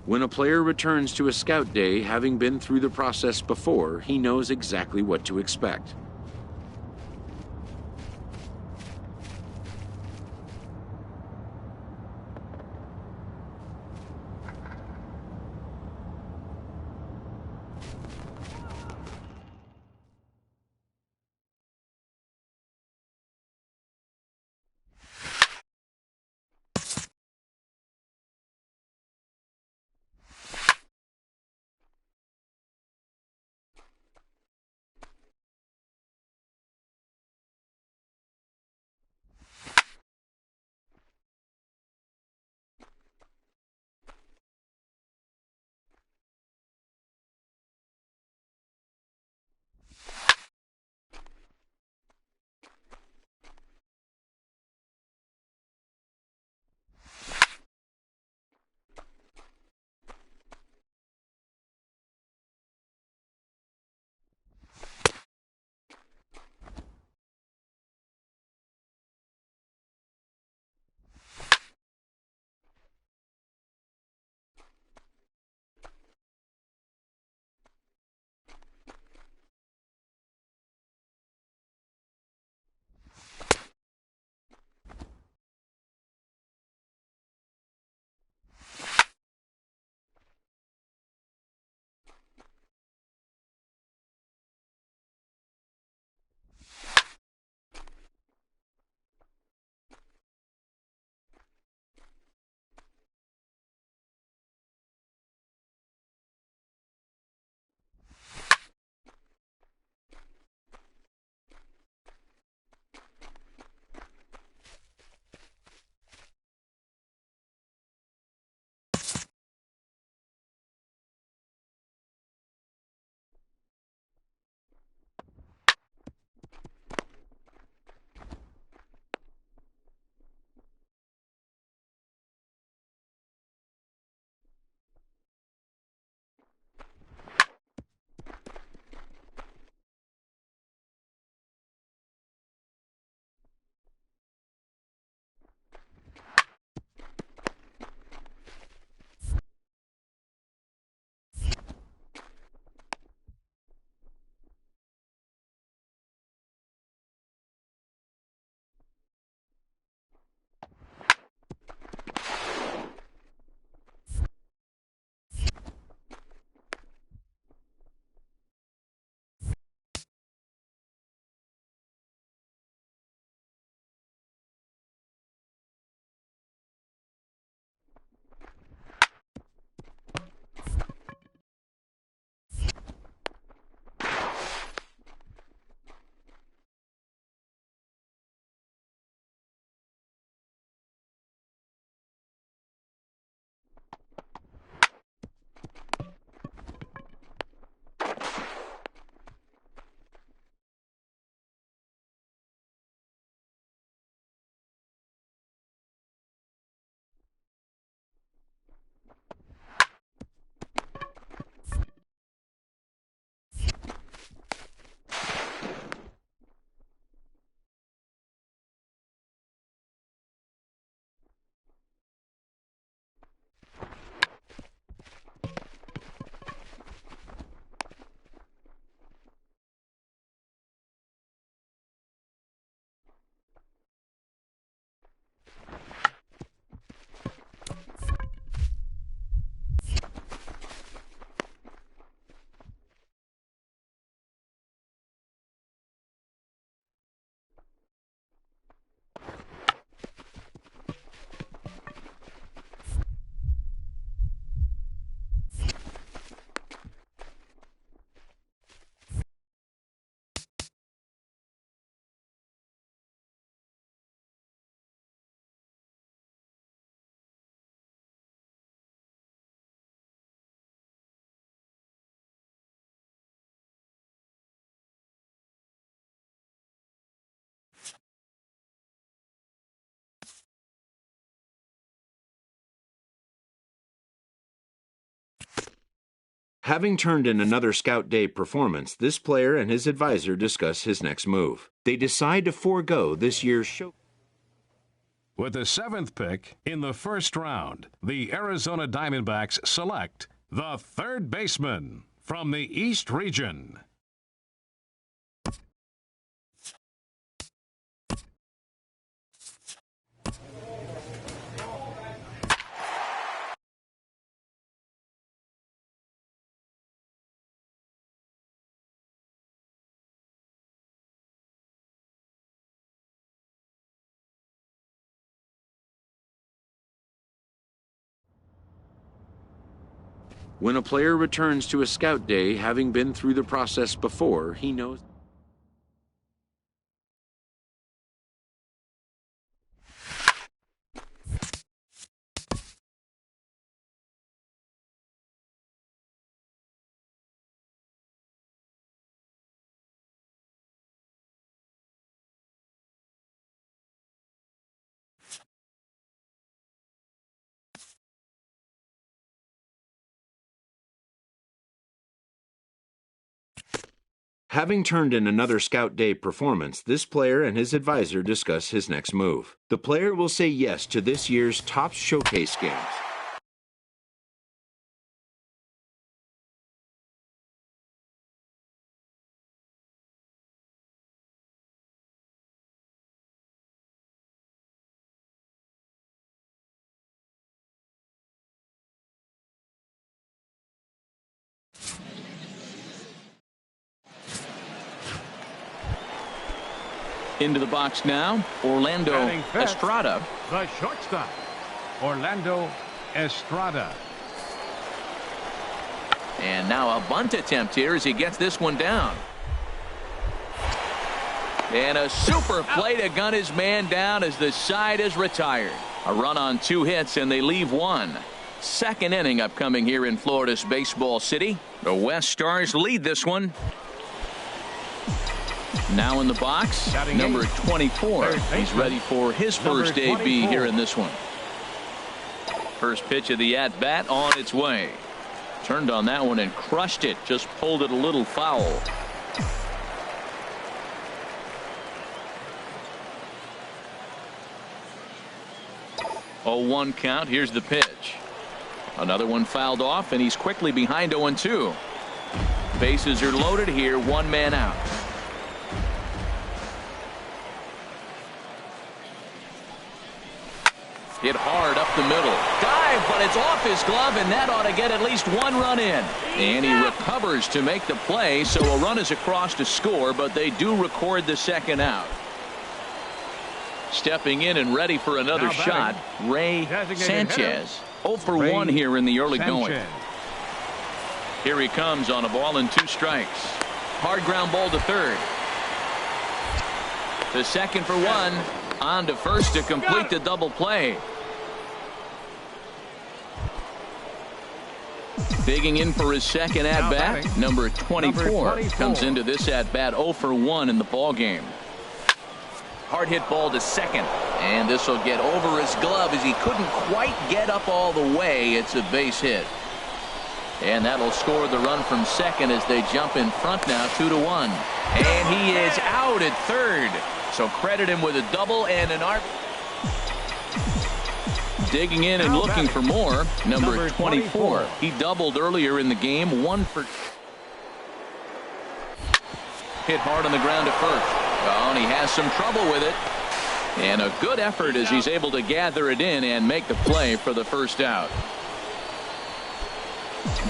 When a player returns to a scout day having been through the process before, he knows exactly what to expect. Having turned in another Scout Day performance, this player and his advisor discuss his next move. They decide to forego this year's show. With the 7th pick in the first round, the Arizona Diamondbacks select the 3rd baseman from the East Region. When a player returns to a Scout Day having been through the process before, he knows. Having turned in another Scout Day performance, this player and his advisor discuss his next move. The player will say yes to this year's top showcase games. Into the box now, Orlando Estrada. The shortstop, Orlando Estrada. And now a bunt attempt here as he gets this one down. And a super play to gun his man down as the side is retired. A run on 2 hits and they leave 1. 2nd inning upcoming here in Florida's Baseball City. The West Stars lead this one. Now in the box, number 24. He's ready for his first debut here in this one. First pitch of the at-bat on its way. Turned on that one and crushed it. Just pulled it a little foul. Oh, 1 count. Here's the pitch. Another one fouled off, and he's quickly behind 0-2. Bases are loaded here. 1 man out. Hit hard up the middle. Dive, but it's off his glove, and that ought to get at least 1 run in. And he recovers to make the play, so a run is across to score, but they do record the 2nd out. Stepping in and ready for another shot, Ray Sanchez. 0 for 1 here in the early going. Here he comes on a ball and 2 strikes. Hard ground ball to 3rd. To 2nd for 1. On to 1st to complete the double play. Digging in for his 2nd at-bat, number 24 comes into this at-bat 0 for 1 in the ball game. Hard hit ball to 2nd, and this will get over his glove as he couldn't quite get up all the way. It's a base hit. And that'll score the run from 2nd as they jump in front now 2-1. And he is out at 3rd. So credit him with a double and an RBI. Digging in and looking for more, number 24. He doubled earlier in the game. 1 for. Hit hard on the ground to 1st. Oh, and he has some trouble with it. And a good effort as he's able to gather it in and make the play for the 1st out.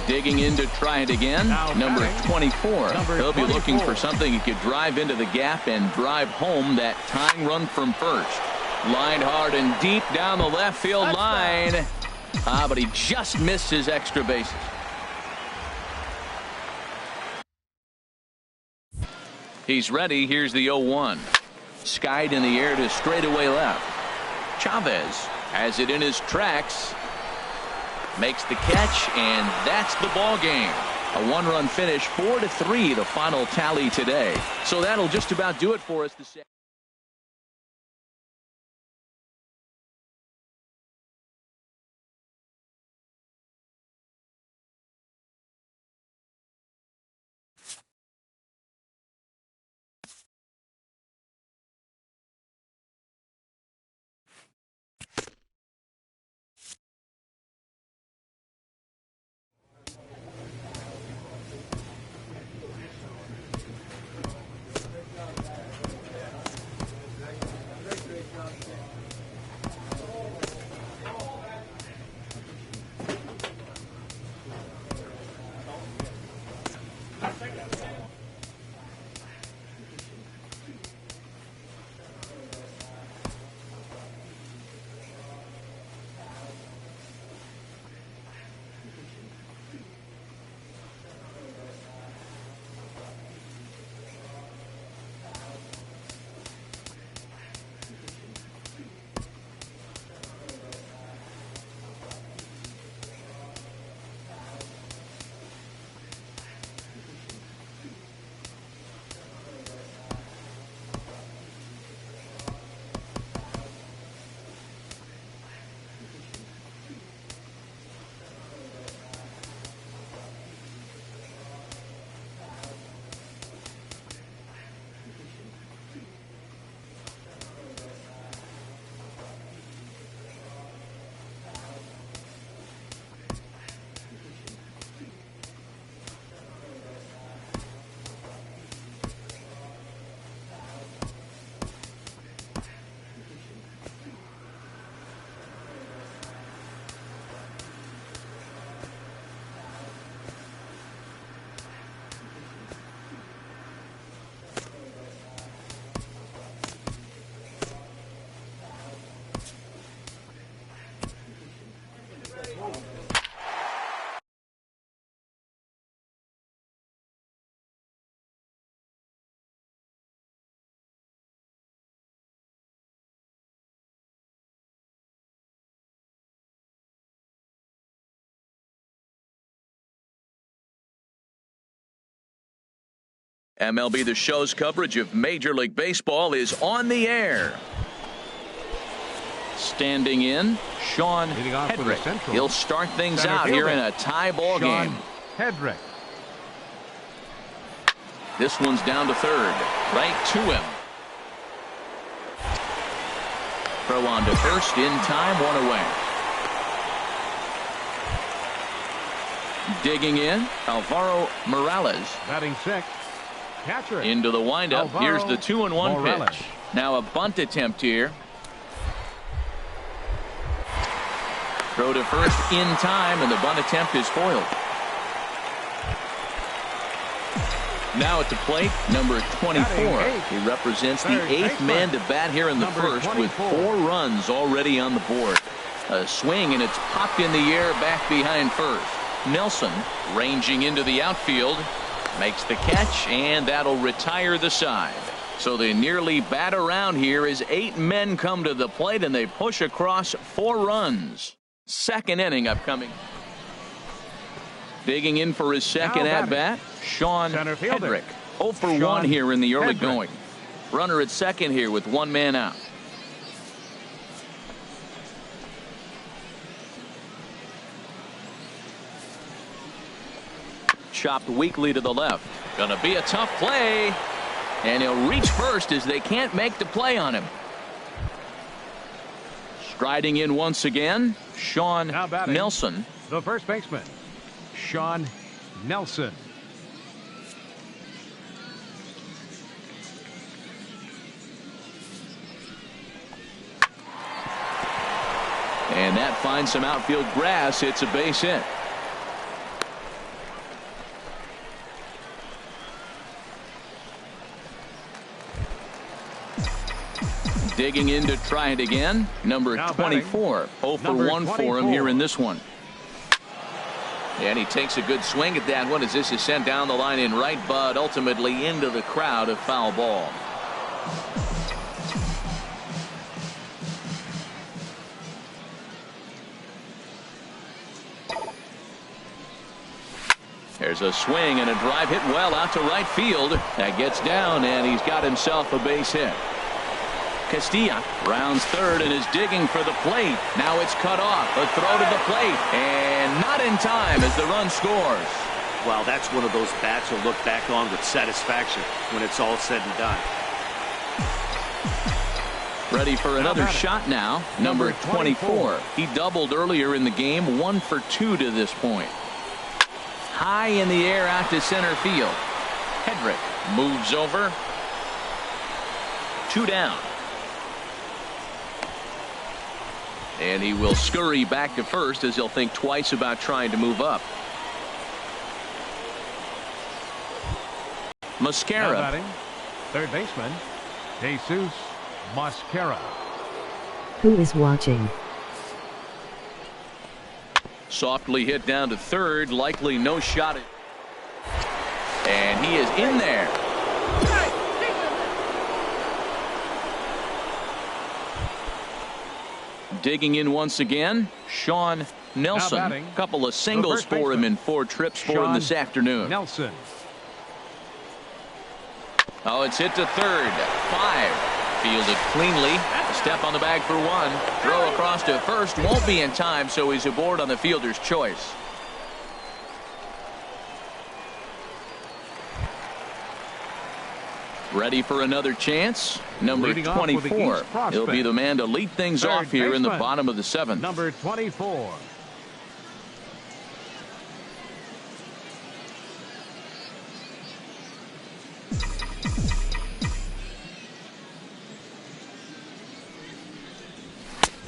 Digging in to try it again, number 24. He'll be looking for something he could drive into the gap and drive home that tying run from 1st. Lined hard and deep down the left field line. But he just missed his extra bases. He's ready. Here's the 0-1. Skied in the air to straightaway left. Chavez has it in his tracks. Makes the catch, and that's the ball game. A 1-run finish, 4-3, the final tally today. So that'll just about do it for us this MLB The Show's coverage of Major League Baseball is on the air. Standing in, Sean Hedrick. He'll start things out here in a tie ball game. Hedrick. This one's down to third, right to him. Throw on to first, in time, one away. Digging in, Alvaro Morales. Batting sixth, catcher. Into the windup. Alvaro Here's the 2-1 Morales. pitch. Now a bunt attempt here. Throw to first in time, and the bunt attempt is foiled. Now at the plate, number 24. He represents the eighth man to bat here in the first with 4 runs already on the board. A swing, and it's popped in the air back behind first. Nelson ranging into the outfield, makes the catch, and that'll retire the side. So they nearly bat around here as 8 men come to the plate, and they push across 4 runs. Second inning upcoming. Digging in for his second at-bat, Sean Hedrick. 0 for 1 here in the early going. Runner at second here with 1 man out. Chopped weakly to the left. Gonna be a tough play. And he'll reach first as they can't make the play on him. Striding in once again, Sean Nelson. The first baseman, Sean Nelson. And that finds some outfield grass. It's a base hit. Digging in to try it again. Number 24. 0 for 1 for him here in this one. And he takes a good swing at that one as this is sent down the line in right, but ultimately into the crowd, a foul ball. There's a swing and a drive hit well out to right field. That gets down, and he's got himself a base hit. Castilla rounds third and is digging for the plate. Now it's cut off. A throw to the plate, and not in time as the run scores. Well, that's one of those bats you'll look back on with satisfaction when it's all said and done. Ready for another shot now. Number 24. He doubled earlier in the game. 1 for 2 to this point. High in the air out to center field. Hedrick moves over. 2 down. And he will scurry back to first as he'll think twice about trying to move up. Mascara. Batting, third baseman, Jesus Mascara. Who is watching? Softly hit down to third. Likely no shot at. And he is in there. Digging in once again, Sean Nelson. A couple of singles for him in 4 trips for him this afternoon. Nelson. Oh, it's hit to third. 5. Fielded cleanly. A step on the bag for 1. Throw across to first. Won't be in time, so he's aboard on the fielder's choice. Ready for another chance. Number 24. He'll be the man to lead things off here in the bottom of the 7th. Number 24.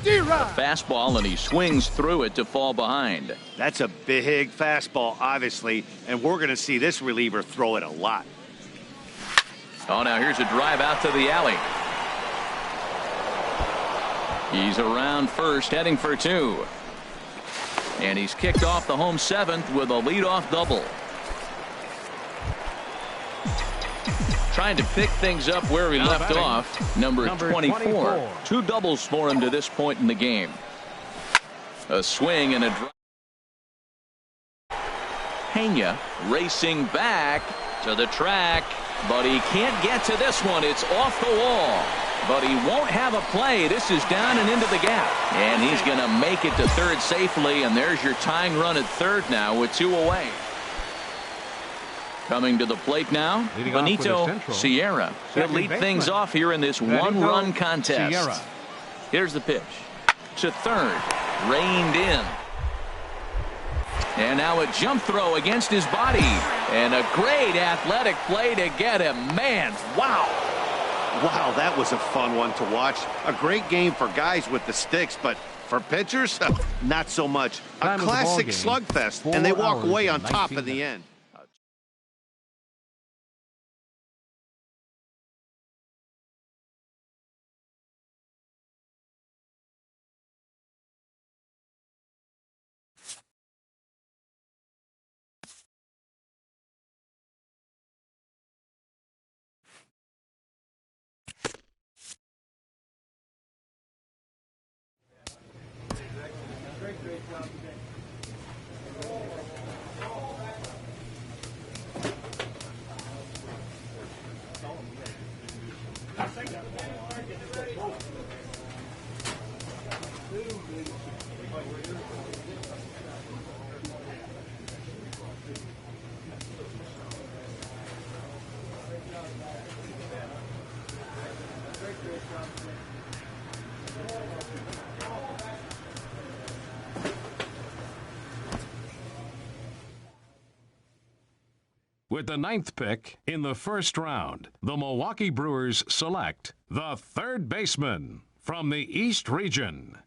A fastball, and he swings through it to fall behind. That's a big fastball, obviously, and we're going to see this reliever throw it a lot. Oh, now here's a drive out to the alley. He's around first, heading for 2. And he's kicked off the home 7th with a leadoff double. Trying to pick things up where he left off. Number 24. 2 doubles for him to this point in the game. A swing and a drive. Pena racing back to the track. But he can't get to this one. It's off the wall. But he won't have a play. This is down and into the gap. And he's going to make it to third safely. And there's your tying run at third now with 2 away. Coming to the plate now, Benito Sierra. He'll lead things off here in this one-run contest. Here's the pitch. To third. Reined in. And now a jump throw against his body. And a great athletic play to get him. Man, wow. Wow, that was a fun one to watch. A great game for guys with the sticks, but for pitchers, not so much. A classic slugfest, and they walk away on top in the end. With the 9th pick in the first round, the Milwaukee Brewers select the third baseman from the East Region.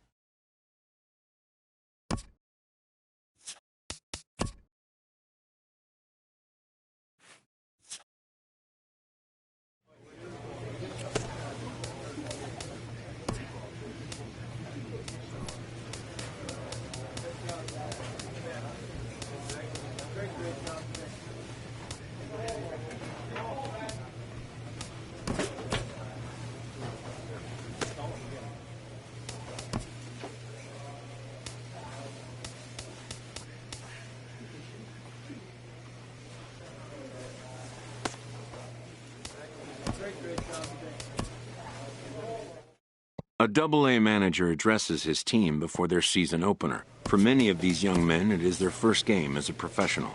A Double-A manager addresses his team before their season opener. For many of these young men, it is their first game as a professional.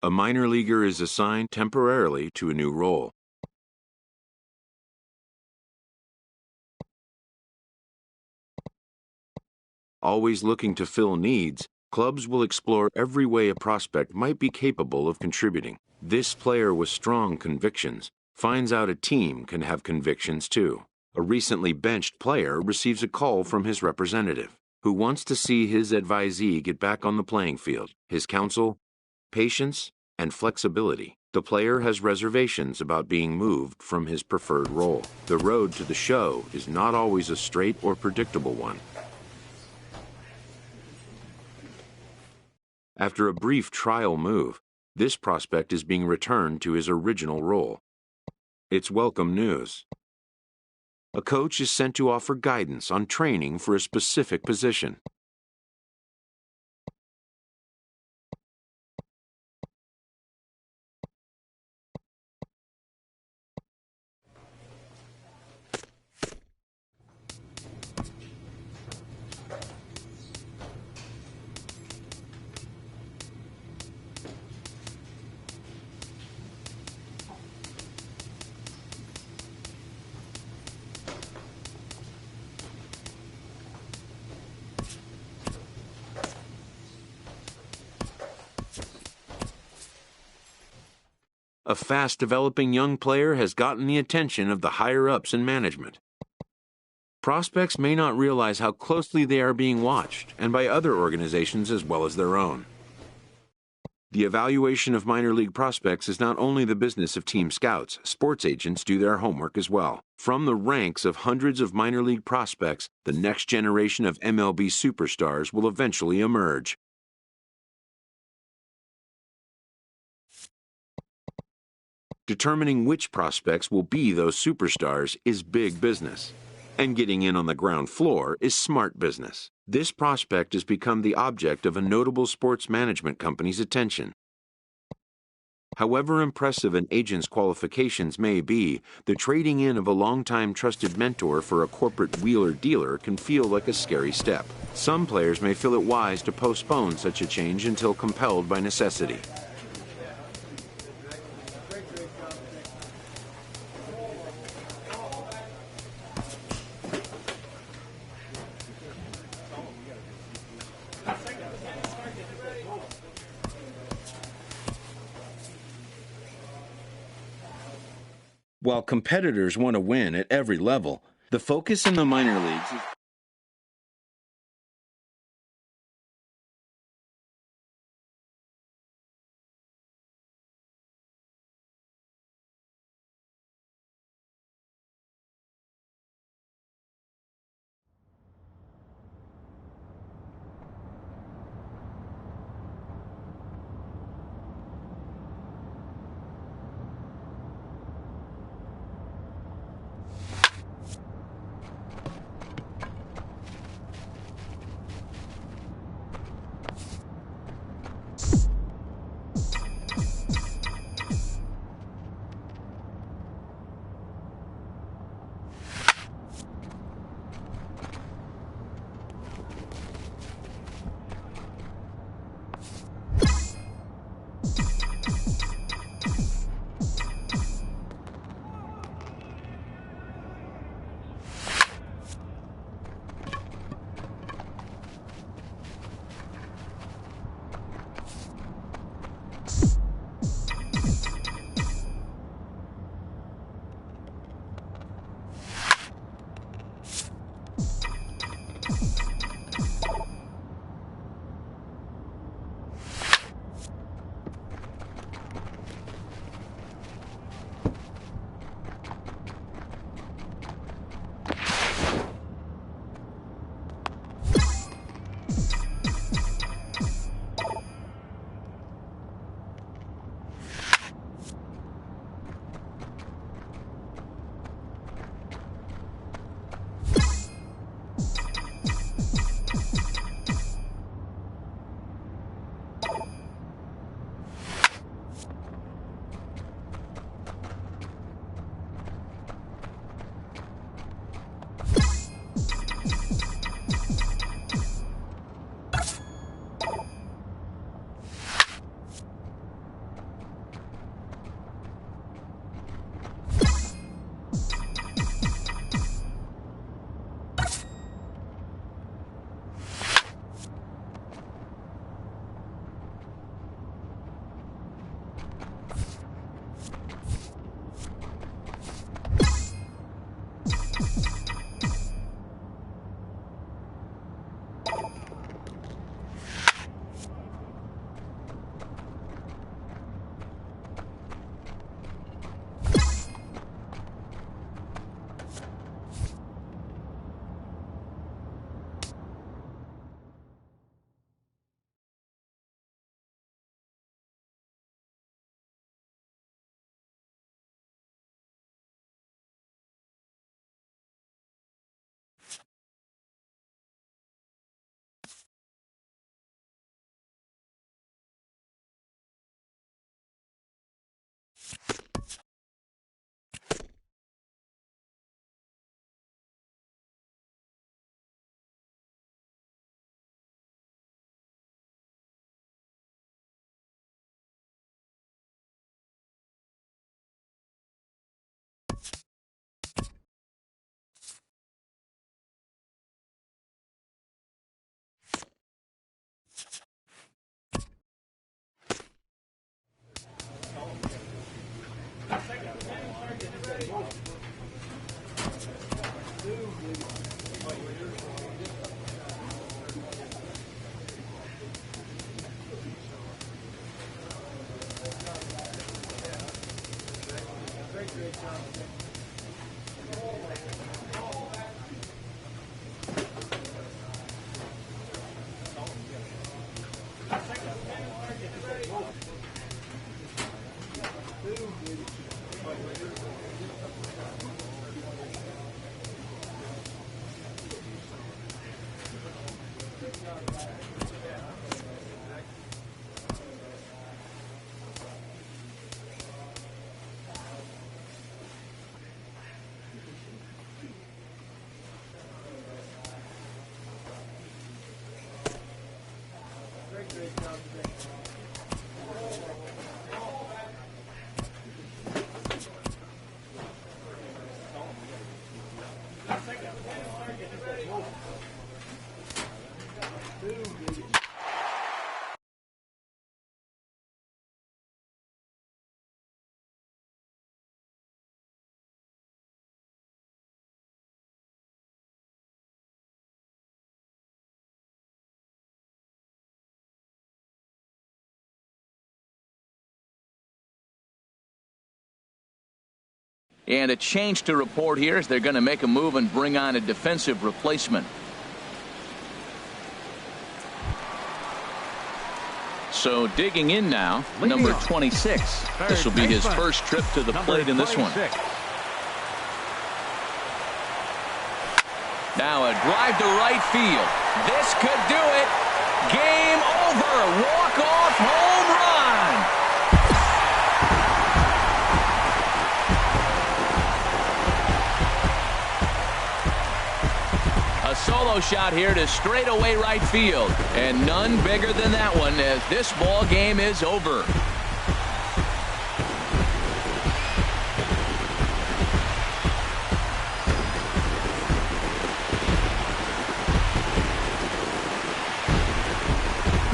A minor leaguer is assigned temporarily to a new role. Always looking to fill needs, clubs will explore every way a prospect might be capable of contributing. This player with strong convictions finds out a team can have convictions too. A recently benched player receives a call from his representative, who wants to see his advisee get back on the playing field. His counsel, patience, and flexibility. The player has reservations about being moved from his preferred role. The road to the show is not always a straight or predictable one. After a brief trial move, this prospect is being returned to his original role. It's welcome news. A coach is sent to offer guidance on training for a specific position. A fast-developing young player has gotten the attention of the higher-ups in management. Prospects may not realize how closely they are being watched, and by other organizations as well as their own. The evaluation of minor league prospects is not only the business of team scouts. Sports agents do their homework as well. From the ranks of hundreds of minor league prospects, the next generation of MLB superstars will eventually emerge. Determining which prospects will be those superstars is big business. And getting in on the ground floor is smart business. This prospect has become the object of a notable sports management company's attention. However impressive an agent's qualifications may be, the trading in of a longtime trusted mentor for a corporate wheeler-dealer can feel like a scary step. Some players may feel it wise to postpone such a change until compelled by necessity. While competitors want to win at every level, the focus in the minor leagues is And a change to report here as they're going to make a move and bring on a defensive replacement. So digging in now, number 26. This will be his first trip to the plate in this one. Now a drive to right field. This could do it. Game over. Walk-off home run. A solo shot here to straightaway right field. And none bigger than that one as this ball game is over.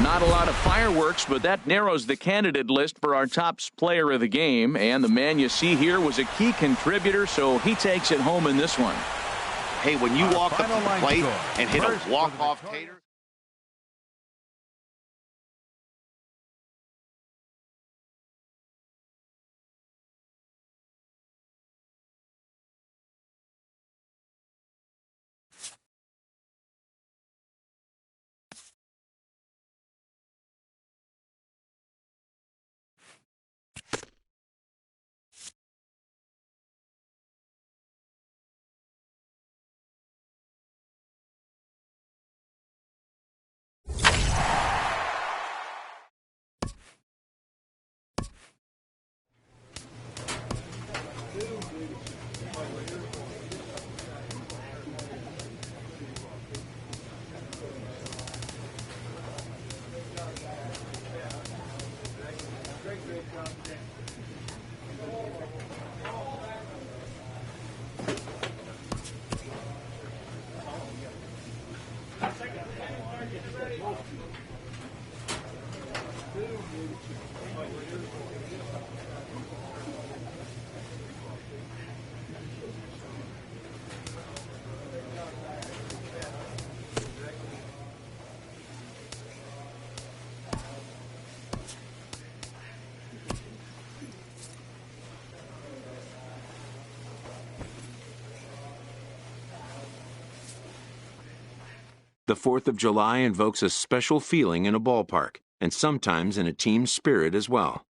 Not a lot of fireworks, but that narrows the candidate list for our top player of the game. And the man you see here was a key contributor, so he takes it home in this one. Hey, when you walk up to the plate and hit a walk-off tater. The 4th of July invokes a special feeling in a ballpark, and sometimes in a team spirit as well.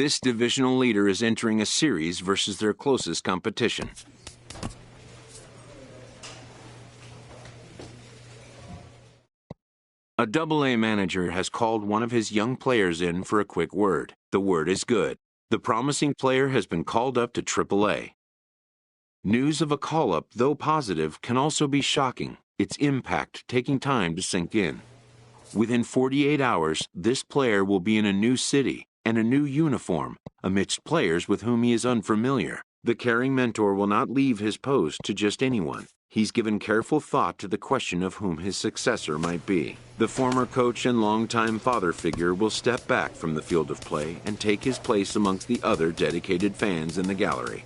This divisional leader is entering a series versus their closest competition. A Double-A manager has called one of his young players in for a quick word. The word is good. The promising player has been called up to Triple-A. News of a call-up, though positive, can also be shocking, its impact taking time to sink in. Within 48 hours, this player will be in a new city and a new uniform amidst players with whom he is unfamiliar. The caring mentor will not leave his post to just anyone. He's given careful thought to the question of whom his successor might be. The former coach and longtime father figure will step back from the field of play and take his place amongst the other dedicated fans in the gallery.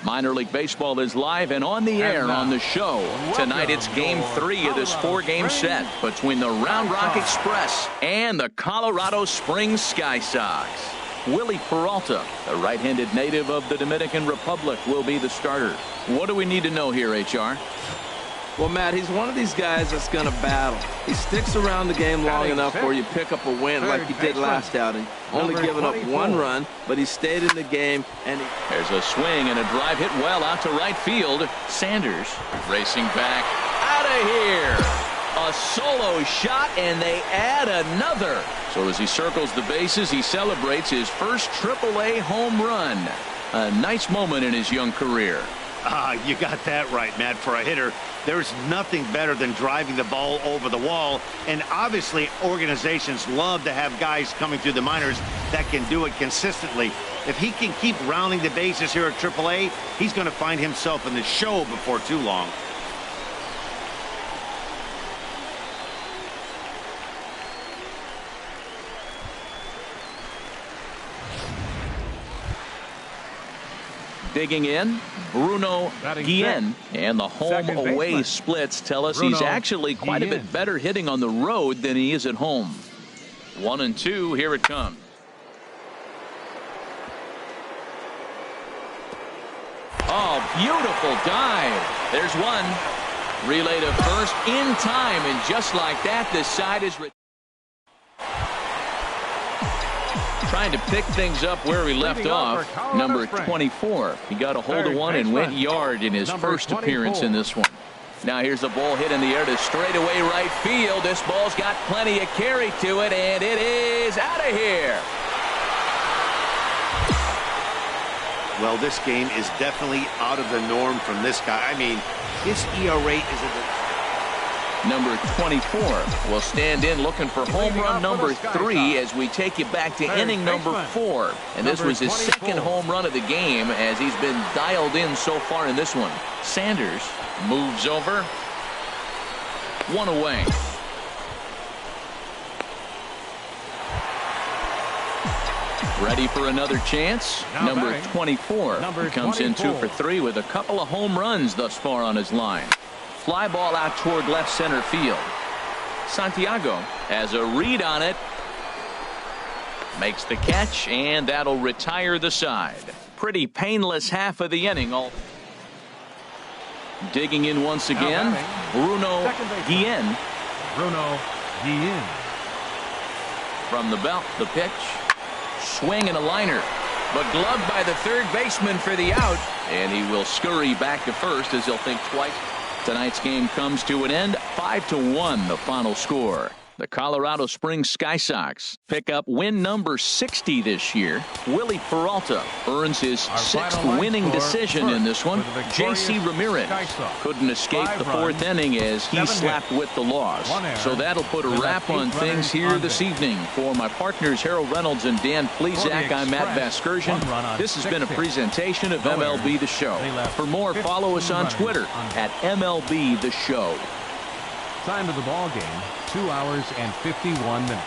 Minor League Baseball is live and on the air on the show. Tonight it's Game 3 of this 4-game set between the Round Rock Express and the Colorado Springs Sky Sox. Willie Peralta, a right-handed native of the Dominican Republic, will be the starter. What do we need to know here, HR? Well, Matt, he's one of these guys that's going to battle. He sticks around the game long enough where you pick up a win like he did last outing. Only giving up 1 run, but he stayed in the game. And there's a swing and a drive hit well out to right field. Sanders racing back out of here. A solo shot, and they add another. So as he circles the bases, he celebrates his first AAA home run. A nice moment in his young career. You got that right, Matt. For a hitter, there's nothing better than driving the ball over the wall. And obviously, organizations love to have guys coming through the minors that can do it consistently. If he can keep rounding the bases here at AAA, he's going to find himself in the show before too long. Digging in, Bruno Guillen, and the home-away splits tell us he's actually quite a bit better hitting on the road than he is at home. 1-2, here it comes. Oh, beautiful dive. There's one. Relay to first in time, and just like that, this side is trying to pick things up where he left off. Number 24. He got a hold of one and went yard in his first appearance in this one. Now here's a ball hit in the air to straightaway right field. This ball's got plenty of carry to it, and it is out of here. Well, this game is definitely out of the norm from this guy. I mean, his ERA is Number 24 will stand in looking for home run number 3 as we take you back to inning number 4. And this was his second home run of the game as he's been dialed in so far in this one. Sanders moves over. 1 away. Ready for another chance. Number 24 comes in 2 for 3 with a couple of home runs thus far on his line. Fly ball out toward left center field. Santiago has a read on it. Makes the catch, and that'll retire the side. Pretty painless half of the inning. Digging in once again, Bruno Guillen. From the belt, the pitch. Swing and a liner. But gloved by the third baseman for the out. And he will scurry back to first as he'll think twice. Tonight's game comes to an end. 5-1 the final score. The Colorado Springs Sky Sox pick up win number 60 this year. Willie Peralta earns his 6th winning decision in this one. J.C. Ramirez couldn't escape the 4th inning as he slapped with the loss. So that'll put a wrap on things here this evening. For my partners Harold Reynolds and Dan Plesac, I'm Matt Vasgersian. This has been a presentation of MLB The Show. For more, follow us on Twitter at MLB The Show. Time of the ball game, 2 hours and 51 minutes.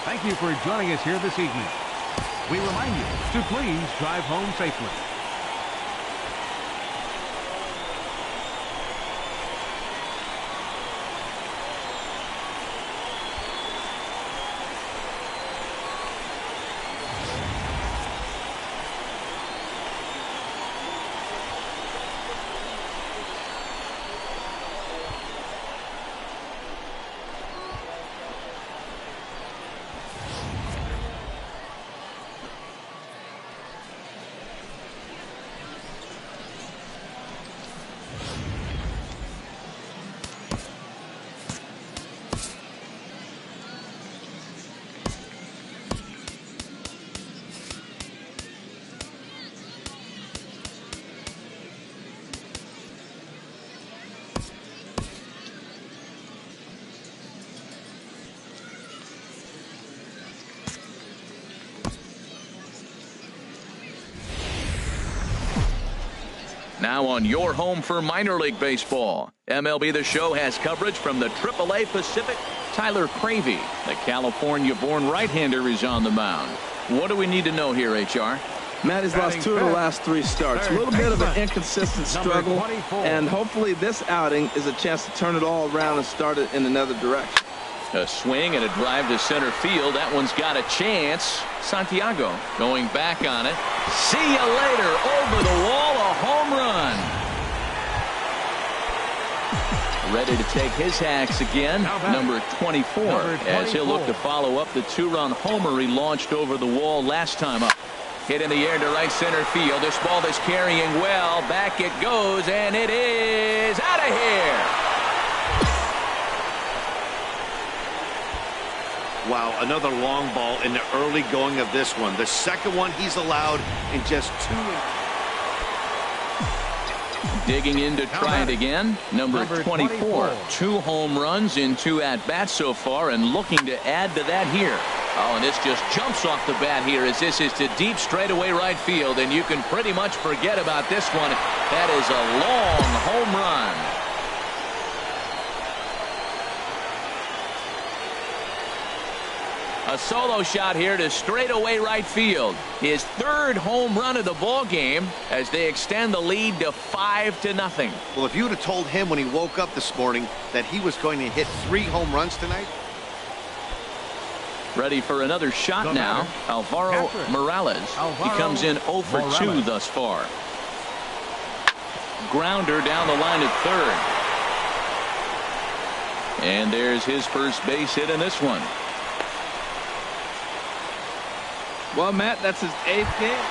Thank you for joining us here this evening. We remind you to please drive home safely. Now on your home for minor league baseball, MLB The Show has coverage from the AAA Pacific. Tyler Cravey, the California-born right-hander, is on the mound. What do we need to know here, HR? Matt has lost 2 of the last 3 starts. A little bit of an inconsistent struggle, and hopefully this outing is a chance to turn it all around and start it in another direction. A swing and a drive to center field. That one's got a chance. Santiago going back on it. See you later. Over the wall, a home run. Ready to take his hacks again, number 24, as he'll look to follow up the 2-run homer he launched over the wall last time up. Hit in the air to right center field. This ball is carrying well. Back it goes, and it is out of here. Wow, another long ball in the early going of this one. The second one he's allowed in just 2. Digging in to try it again, number 24. 2 home runs in 2 at-bats so far, and looking to add to that here. Oh, and this just jumps off the bat here as this is to deep straightaway right field, and you can pretty much forget about this one. That is a long home run. A solo shot here to straightaway right field. His 3rd home run of the ball game as they extend the lead to 5-0. Well, if you would have told him when he woke up this morning that he was going to hit 3 home runs tonight. Ready for another shot now. Alvaro Morales. He comes in 0 for 2 thus far. Grounder down the line at 3rd. And there's his first base hit in this one. Well, Matt, that's his 8th game.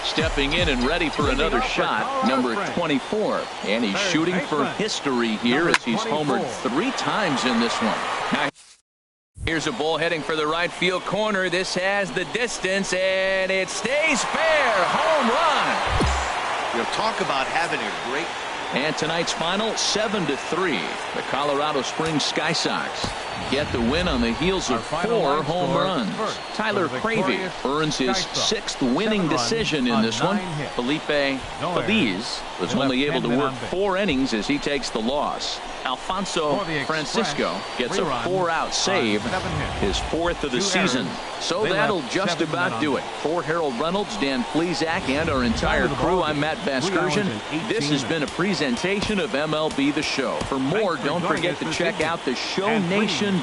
Stepping in and ready for another shot, number 24. And he's shooting for history here as he's homered 3 times in this one. Now, here's a ball heading for the right field corner. This has the distance, and it stays fair. Home run. Talk about having a great. And tonight's final, 7-3. The Colorado Springs Sky Sox get the win on the heels of 4 home runs. Tyler Cravey earns his 6th winning decision in this one. Felipe Feliz was only able to work 4 innings as he takes the loss. Alfonso Francisco gets a 4-out save, his 4th of the season. So that'll just about do it. For Harold Reynolds, Dan Plesac, and our entire crew, I'm Matt Vasgersian. This has been a presentation of MLB The Show. For more, don't forget to check out theshownation.com.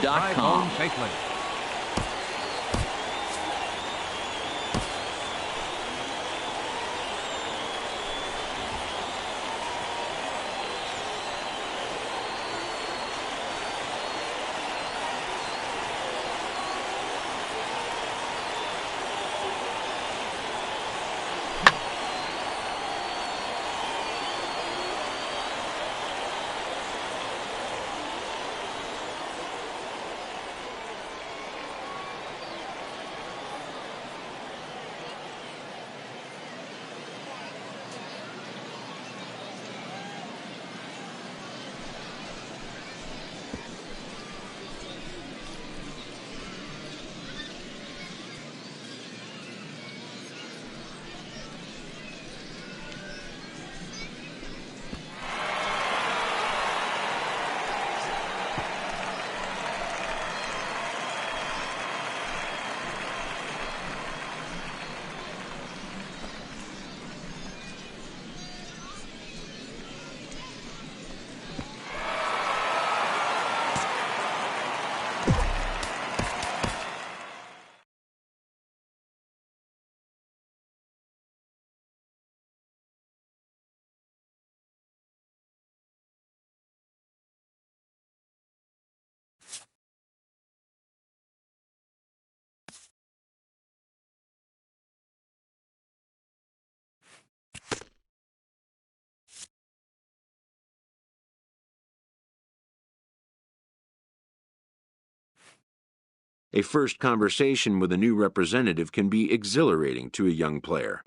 A first conversation with a new representative can be exhilarating to a young player.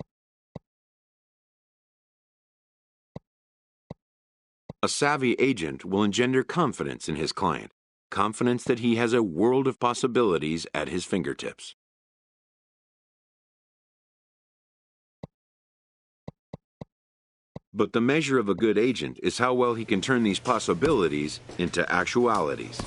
A savvy agent will engender confidence in his client, confidence that he has a world of possibilities at his fingertips. But the measure of a good agent is how well he can turn these possibilities into actualities.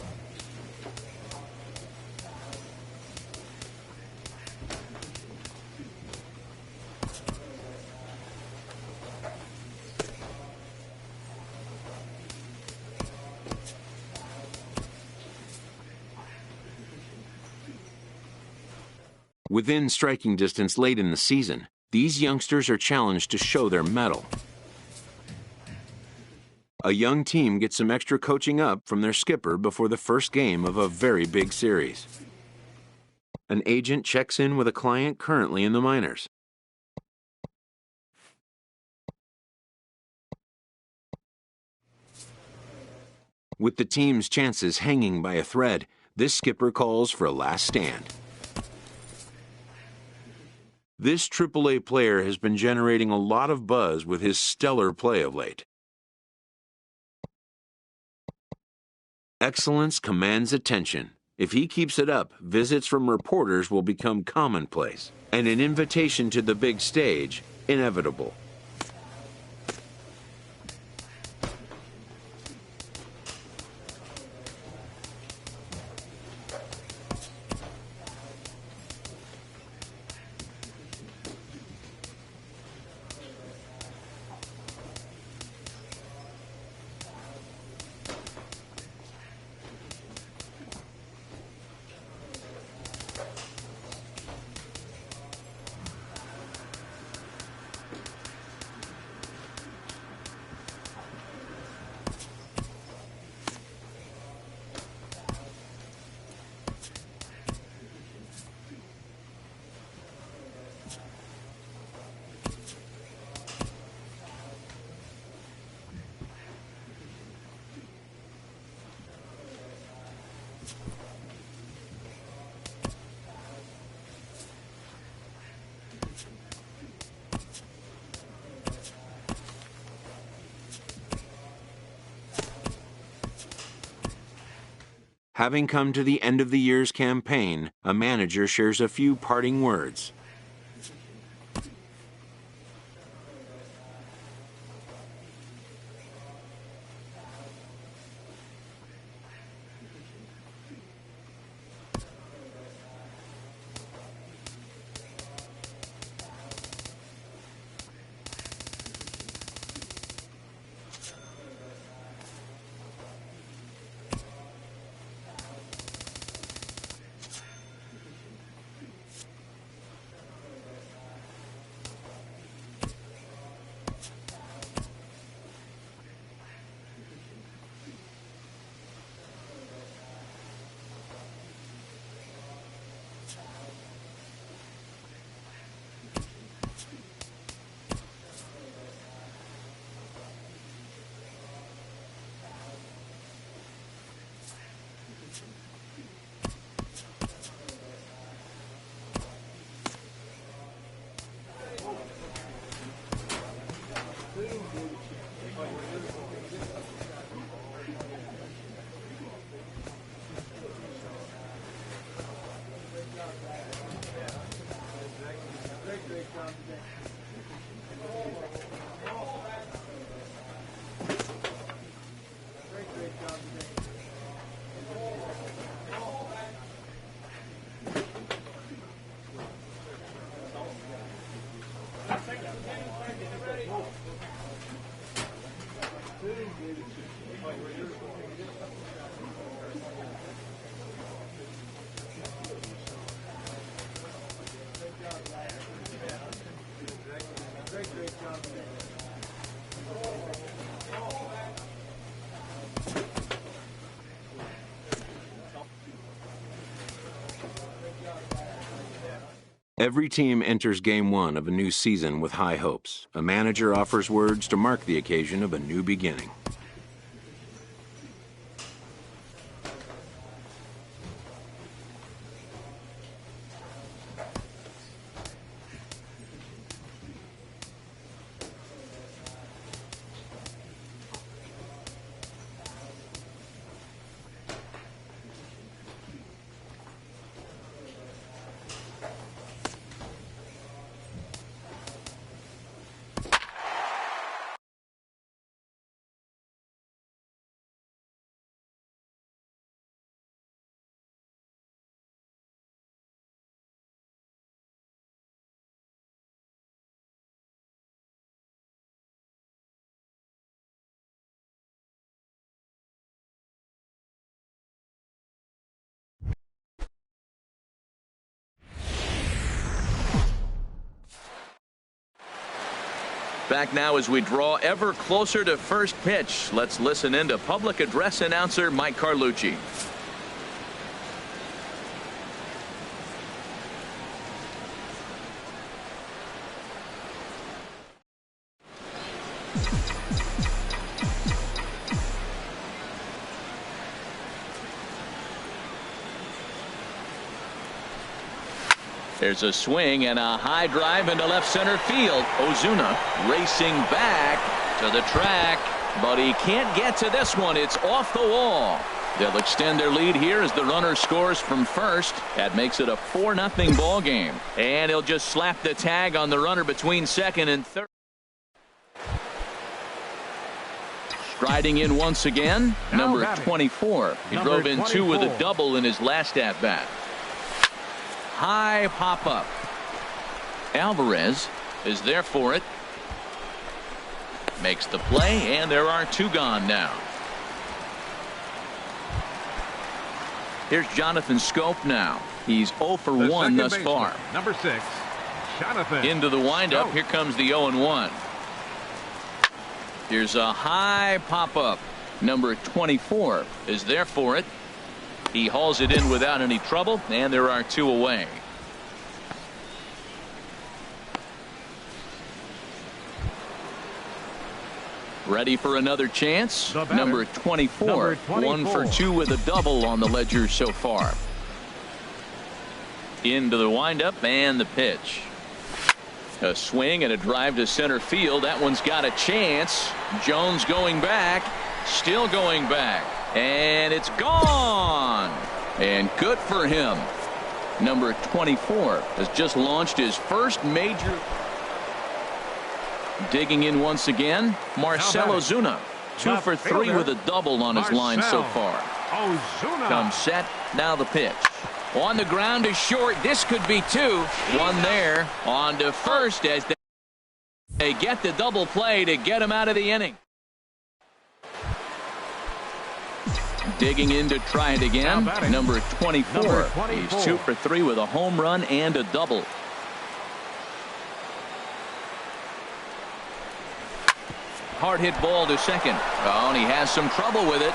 Within striking distance late in the season, these youngsters are challenged to show their mettle. A young team gets some extra coaching up from their skipper before the first game of a very big series. An agent checks in with a client currently in the minors. With the team's chances hanging by a thread, this skipper calls for a last stand. This AAA player has been generating a lot of buzz with his stellar play of late. Excellence commands attention. If he keeps it up, visits from reporters will become commonplace, and an invitation to the big stage inevitable. Having come to the end of the year's campaign, a manager shares a few parting words. Every team enters Game 1 of a new season with high hopes. A manager offers words to mark the occasion of a new beginning. Back now as we draw ever closer to first pitch. Let's listen in to public address announcer Mike Carlucci. There's a swing and a high drive into left center field. Ozuna racing back to the track, but he can't get to this one. It's off the wall. They'll extend their lead here as the runner scores from first. That makes it a 4-0 ball game. And he'll just slap the tag on the runner between second and third. Striding in once again, number 24. He drove in 2 with a double in his last at-bat. High pop-up. Alvarez is there for it. Makes the play, and there are 2 gone now. Here's Jonathan Schoop now. He's 0 for 1 thus far. Number 6, Jonathan. Into the windup. Schoop. Here comes the 0-1. Here's a high pop-up. Number 24 is there for it. He hauls it in without any trouble, and there are 2 away. Ready for another chance? Number 24. 1 for 2 with a double on the ledger so far. Into the windup and the pitch. A swing and a drive to center field. That one's got a chance. Jones going back. Still going back. And it's gone. And good for him. Number 24 has just launched his first major. Digging in once again, Marcell Ozuna. 2 for 3 with a double on his line so far. Ozuna. Comes set. Now the pitch. On the ground is short. This could be 2. 1 there. On to first as they get the double play to get him out of the inning. Digging in to try it again. Number 24. He's 2 for 3 with a home run and a double. Hard hit ball to second. Oh, and he has some trouble with it.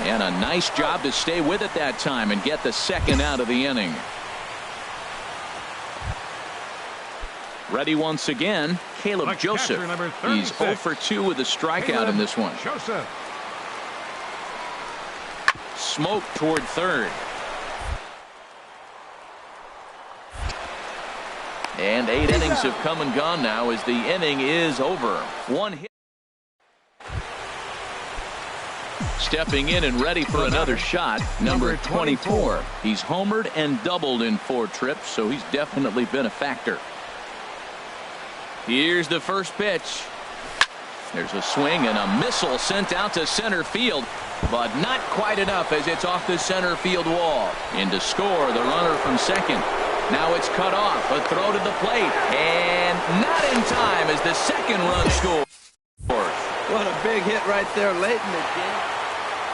And a nice job to stay with it that time and get the second out of the inning. Ready once again, Caleb Joseph. He's 0 for 2 with a strikeout in this one. Joseph. Smoke toward third. And 8 innings have come and gone now as the inning is over. 1 hit. Stepping in and ready for another shot, number 24. He's homered and doubled in 4 trips, so he's definitely been a factor. Here's the first pitch. There's a swing and a missile sent out to center field, but not quite enough as it's off the center field wall. In to score, the runner from second. Now it's cut off. A throw to the plate, and not in time as the second run scores. What a big hit right there late in the game.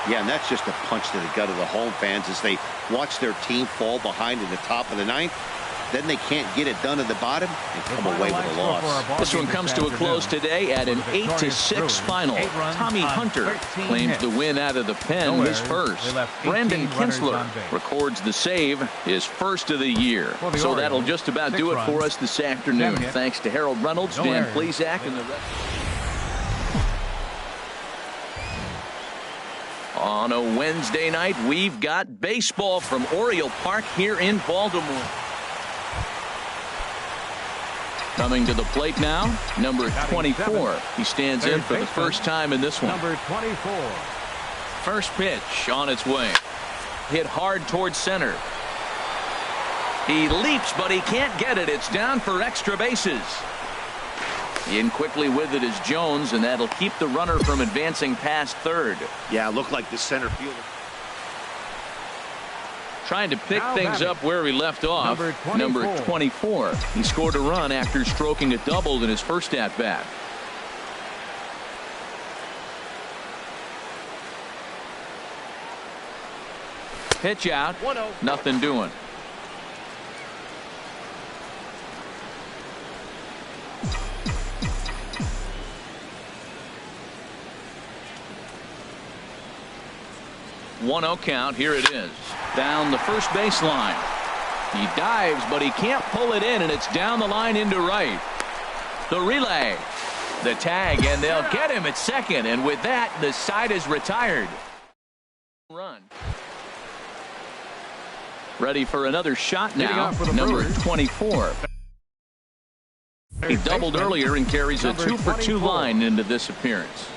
Yeah, and that's just a punch to the gut of the home fans as they watch their team fall behind in the top of the 9th. Then they can't get it done at the bottom and come away with a loss. This one comes to a close today at an 8-6 final. Tommy Hunter claims the win out of the pen, his first. Brandon Kinsler records the save, his first of the year. So that'll just about do it for us this afternoon. Thanks to Harold Reynolds, Dan Plesac, and the rest. On a Wednesday night, we've got baseball from Oriole Park here in Baltimore. Coming to the plate now, number 24. He stands in for the first time in this one. Number 24. First pitch on its way. Hit hard towards center. He leaps, but he can't get it. It's down for extra bases. In quickly with it is Jones, and that'll keep the runner from advancing past third. Yeah, it looked like the center fielder. Trying to pick things up where we left off. Number 24. He scored a run after stroking a double in his first at-bat. Pitch out. 1-0. Nothing doing. 1-0 count. Here it is. Down the first baseline. He dives, but he can't pull it in, and it's down the line into right. The relay. The tag, and they'll get him at second. And with that, the side is retired. Run. Ready for another shot now. Number 24. He doubled earlier and carries a 2-for-2 line into this appearance.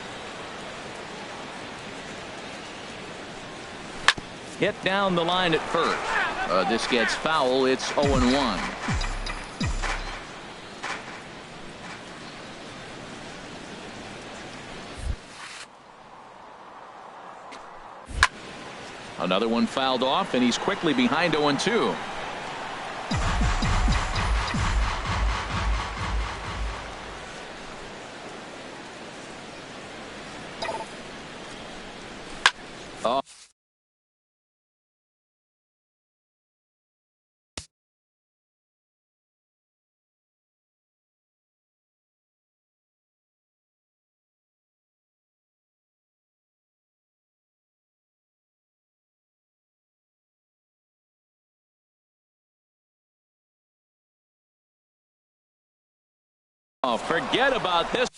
Hit down the line at first. This gets foul. It's 0-1. Another one fouled off, and he's quickly behind 0-2. Oh. Oh, forget about this.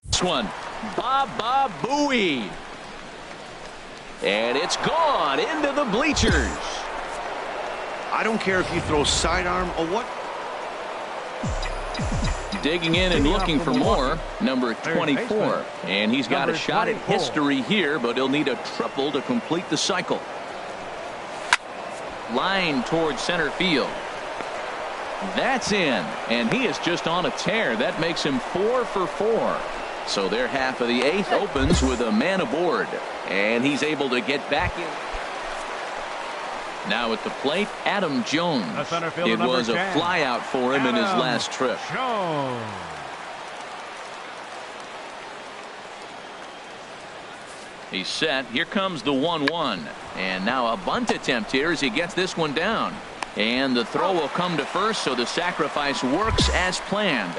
This one, Baba Booey. And it's gone into the bleachers. I don't care if you throw sidearm or what. Digging in and looking for more. Number 24. And he's got a shot at history here, but he'll need a triple to complete the cycle. Line towards center field. That's in. And he is just on a tear. That makes him 4 for 4. So their half of the 8th opens with a man aboard. And he's able to get back in. Now at the plate, Adam Jones. It was a flyout for him in his last trip. He's set. Here comes the 1-1. And now a bunt attempt here as he gets this one down. And the throw will come to first, so the sacrifice works as planned.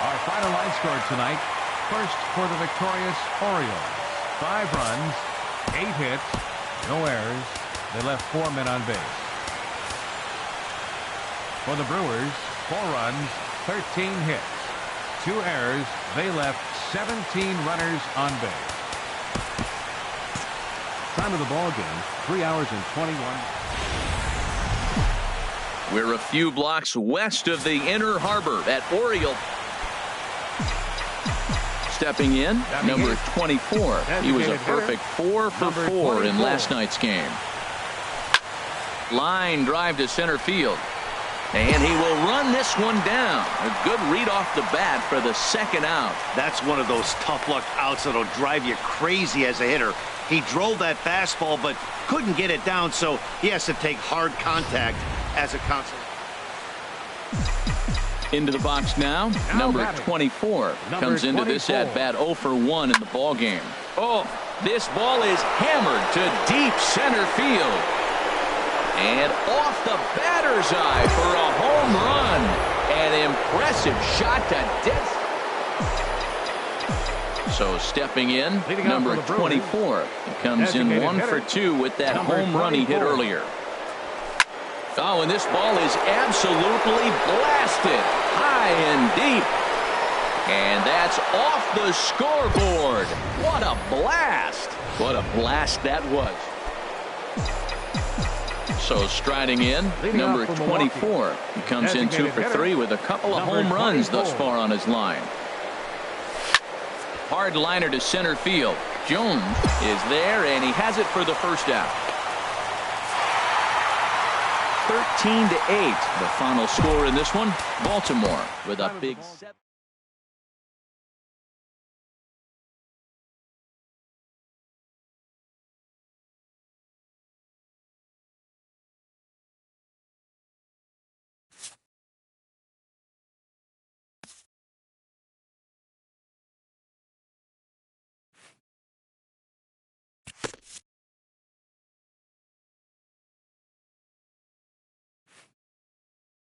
Our final line score tonight. First for the victorious Orioles. 5 runs, 8 hits, no errors. They left 4 men on base. For the Brewers, 4 runs, 13 hits, 2 errors. They left 17 runners on base. Time of the ball game, 3 hours and 21. We're a few blocks west of the Inner Harbor at Oriole. Stepping in, number 24. He was a perfect 4 for 4 in last night's game. Line drive to center field. And he will run this one down. A good read off the bat for the second out. That's one of those tough luck outs that'll drive you crazy as a hitter. He drove that fastball but couldn't get it down, so he has to take hard contact as a consequence. Into the box now, number 24 comes into this at bat 0 for 1 in the ball game. Oh, this ball is hammered to deep center field. And off the batter's eye for a home run. An impressive shot to dead. So stepping in, number 24. He comes in 1 for 2 with that home run he hit earlier. Oh, and this ball is absolutely blasted high and deep. And that's off the scoreboard. What a blast. What a blast that was. So striding in, number 24. He comes in 2 for 3 with a couple of home runs thus far on his line. Hard liner to center field. Jones is there, and he has it for the first out. 13-8, the final score in this one. Baltimore with a big 7.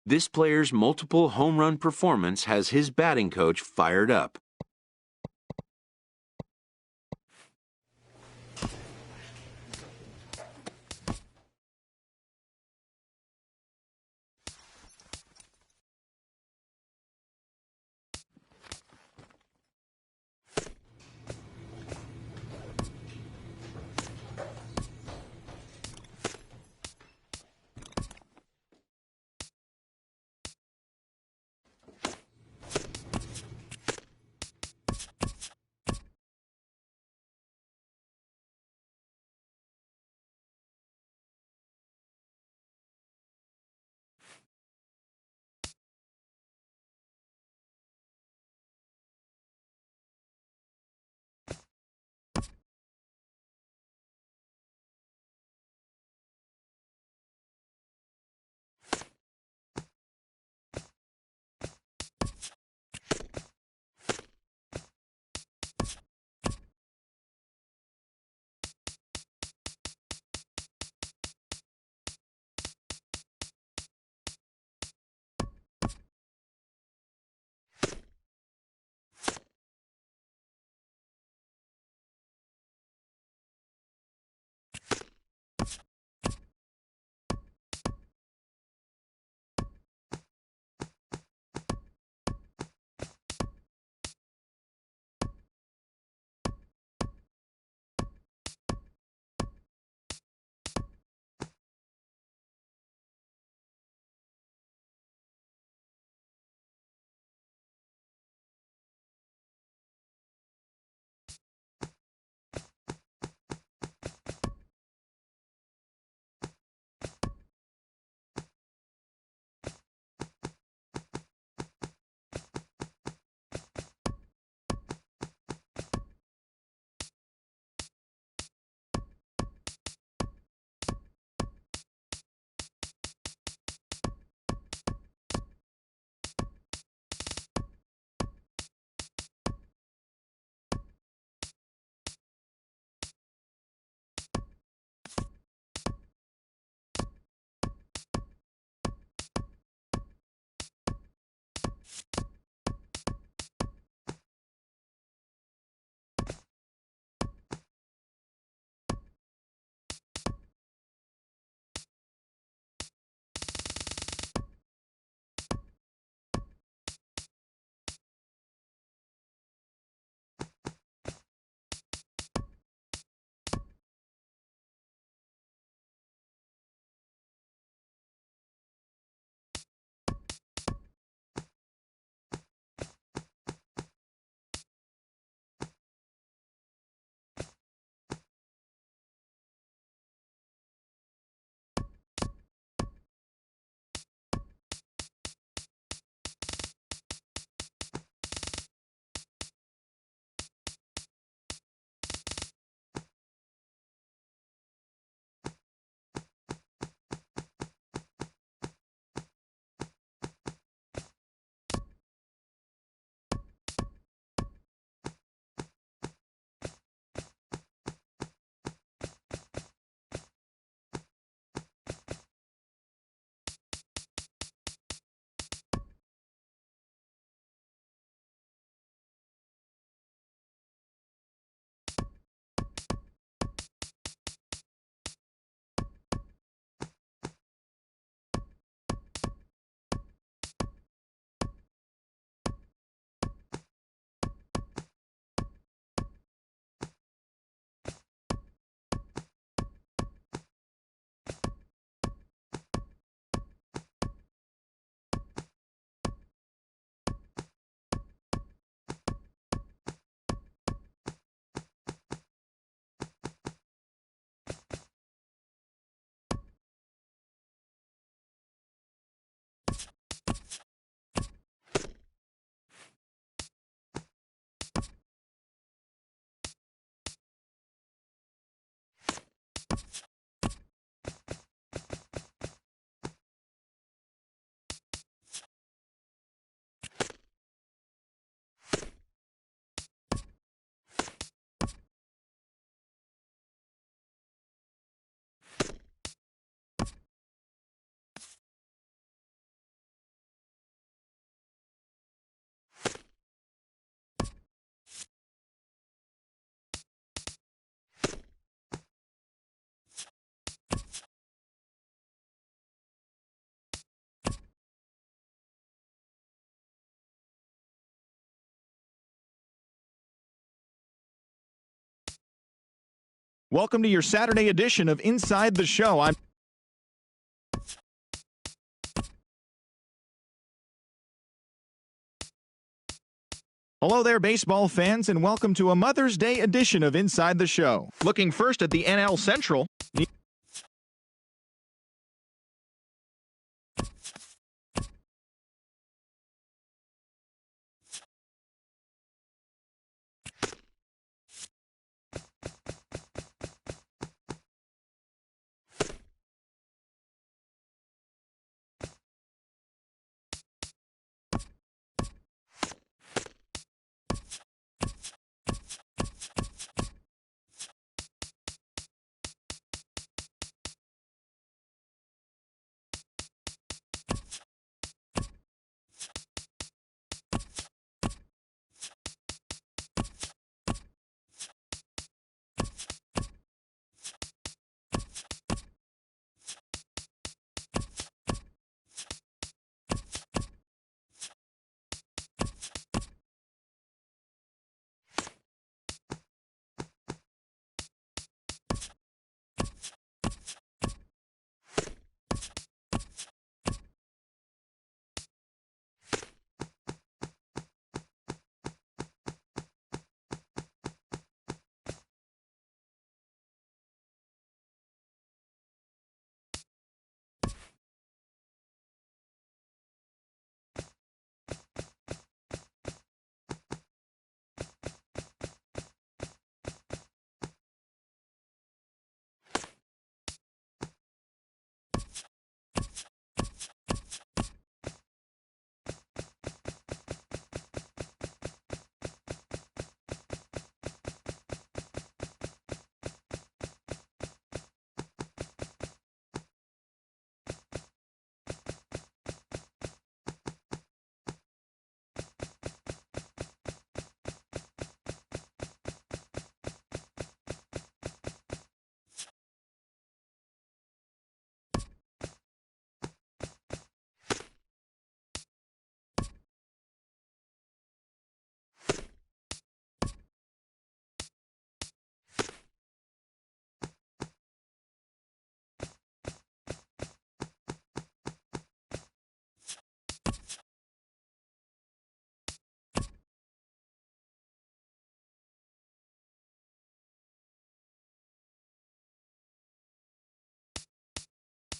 This player's multiple home run performance has his batting coach fired up. Welcome to your Saturday edition of Inside the Show. Hello there, baseball fans, and welcome to a Mother's Day edition of Inside the Show. Looking first at the NL Central.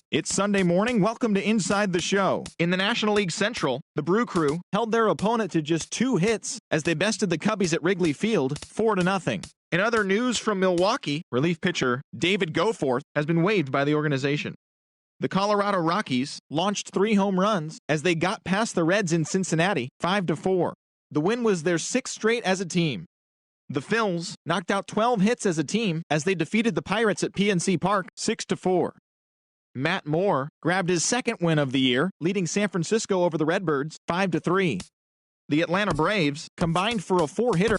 It's Sunday morning. Welcome to Inside the Show. In the National League Central, the Brew Crew held their opponent to just 2 hits as they bested the Cubbies at Wrigley Field 4-0. In other news from Milwaukee, relief pitcher David Goforth has been waived by the organization. The Colorado Rockies launched 3 home runs as they got past the Reds in Cincinnati 5-4. The win was their 6th straight as a team. The Phils knocked out 12 hits as a team as they defeated the Pirates at PNC Park 6-4. Matt Moore grabbed his 2nd win of the year, leading San Francisco over the Redbirds 5-3. The Atlanta Braves combined for a 4-hitter.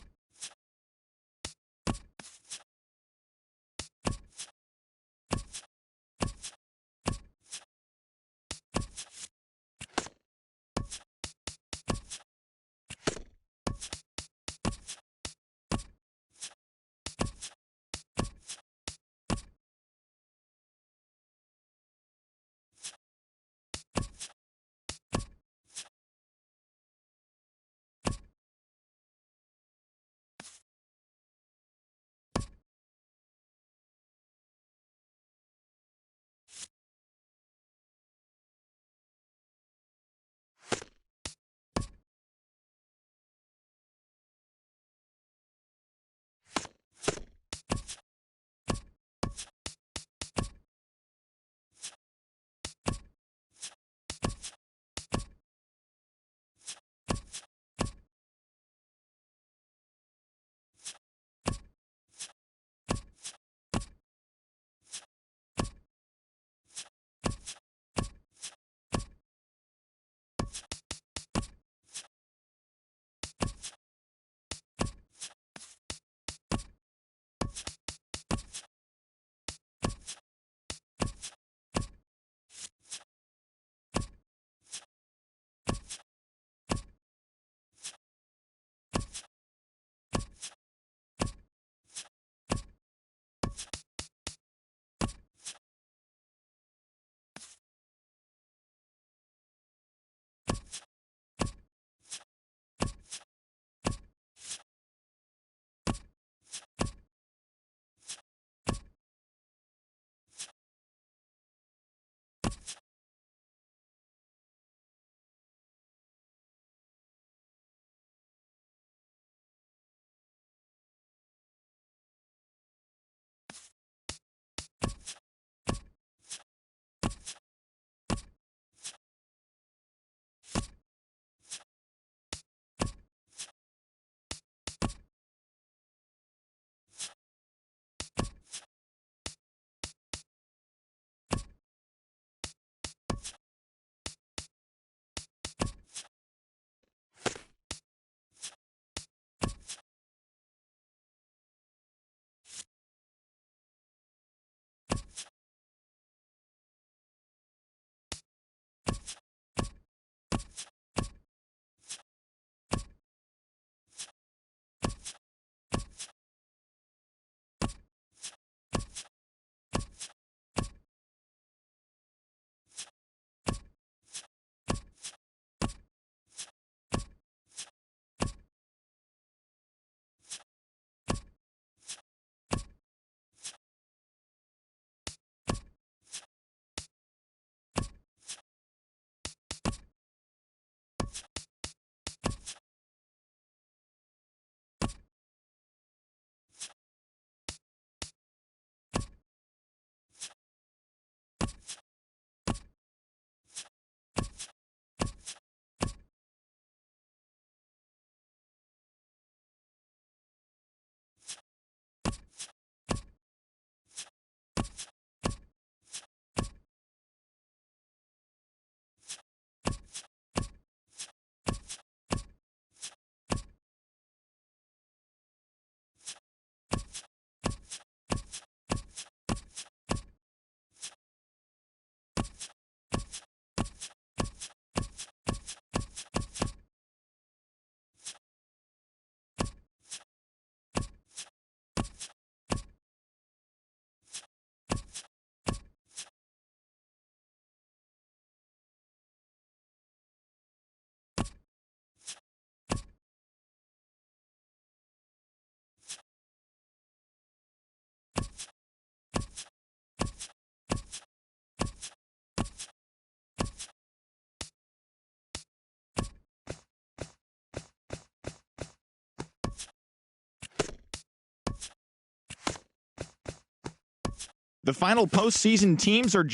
The final postseason teams are...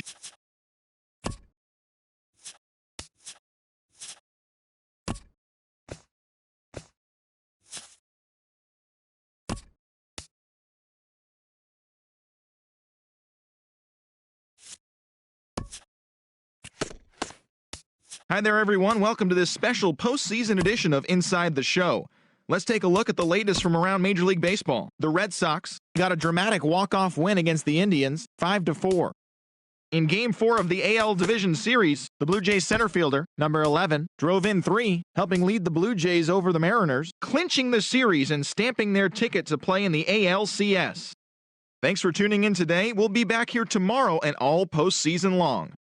Hi there, everyone. Welcome to this special postseason edition of Inside the Show. Let's take a look at the latest from around Major League Baseball. The Red Sox got a dramatic walk-off win against the Indians, 5-4. In Game 4 of the AL Division Series, the Blue Jays center fielder, number 11, drove in 3, helping lead the Blue Jays over the Mariners, clinching the series and stamping their ticket to play in the ALCS. Thanks for tuning in today. We'll be back here tomorrow and all postseason long.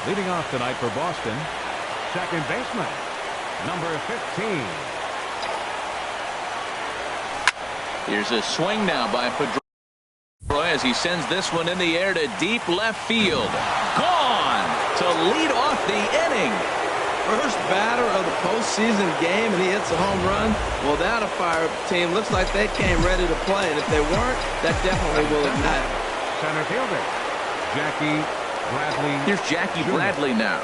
Leading off tonight for Boston, second baseman, number 15. Here's a swing now by Pedroia as he sends this one in the air to deep left field. Gone to lead off the inning. First batter of the postseason game, and he hits a home run. Well, that'll fire up the team. Looks like they came ready to play, and if they weren't, that definitely will ignite. Center fielder, Jackie Bradley. Here's Jackie Bradley now.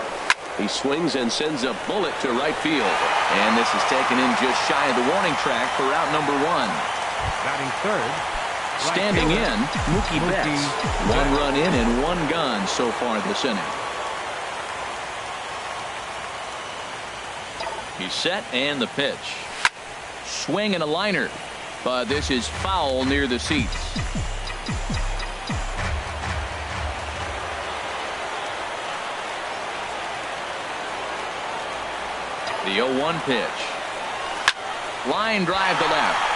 He swings and sends a bullet to right field. And this is taken in just shy of the warning track for out number 1. Batting third. Standing in, Mookie Betts. 1 run in and 1 gone so far this inning. He's set and the pitch. Swing and a liner. But this is foul near the seats. The 0-1 pitch. Line drive to left.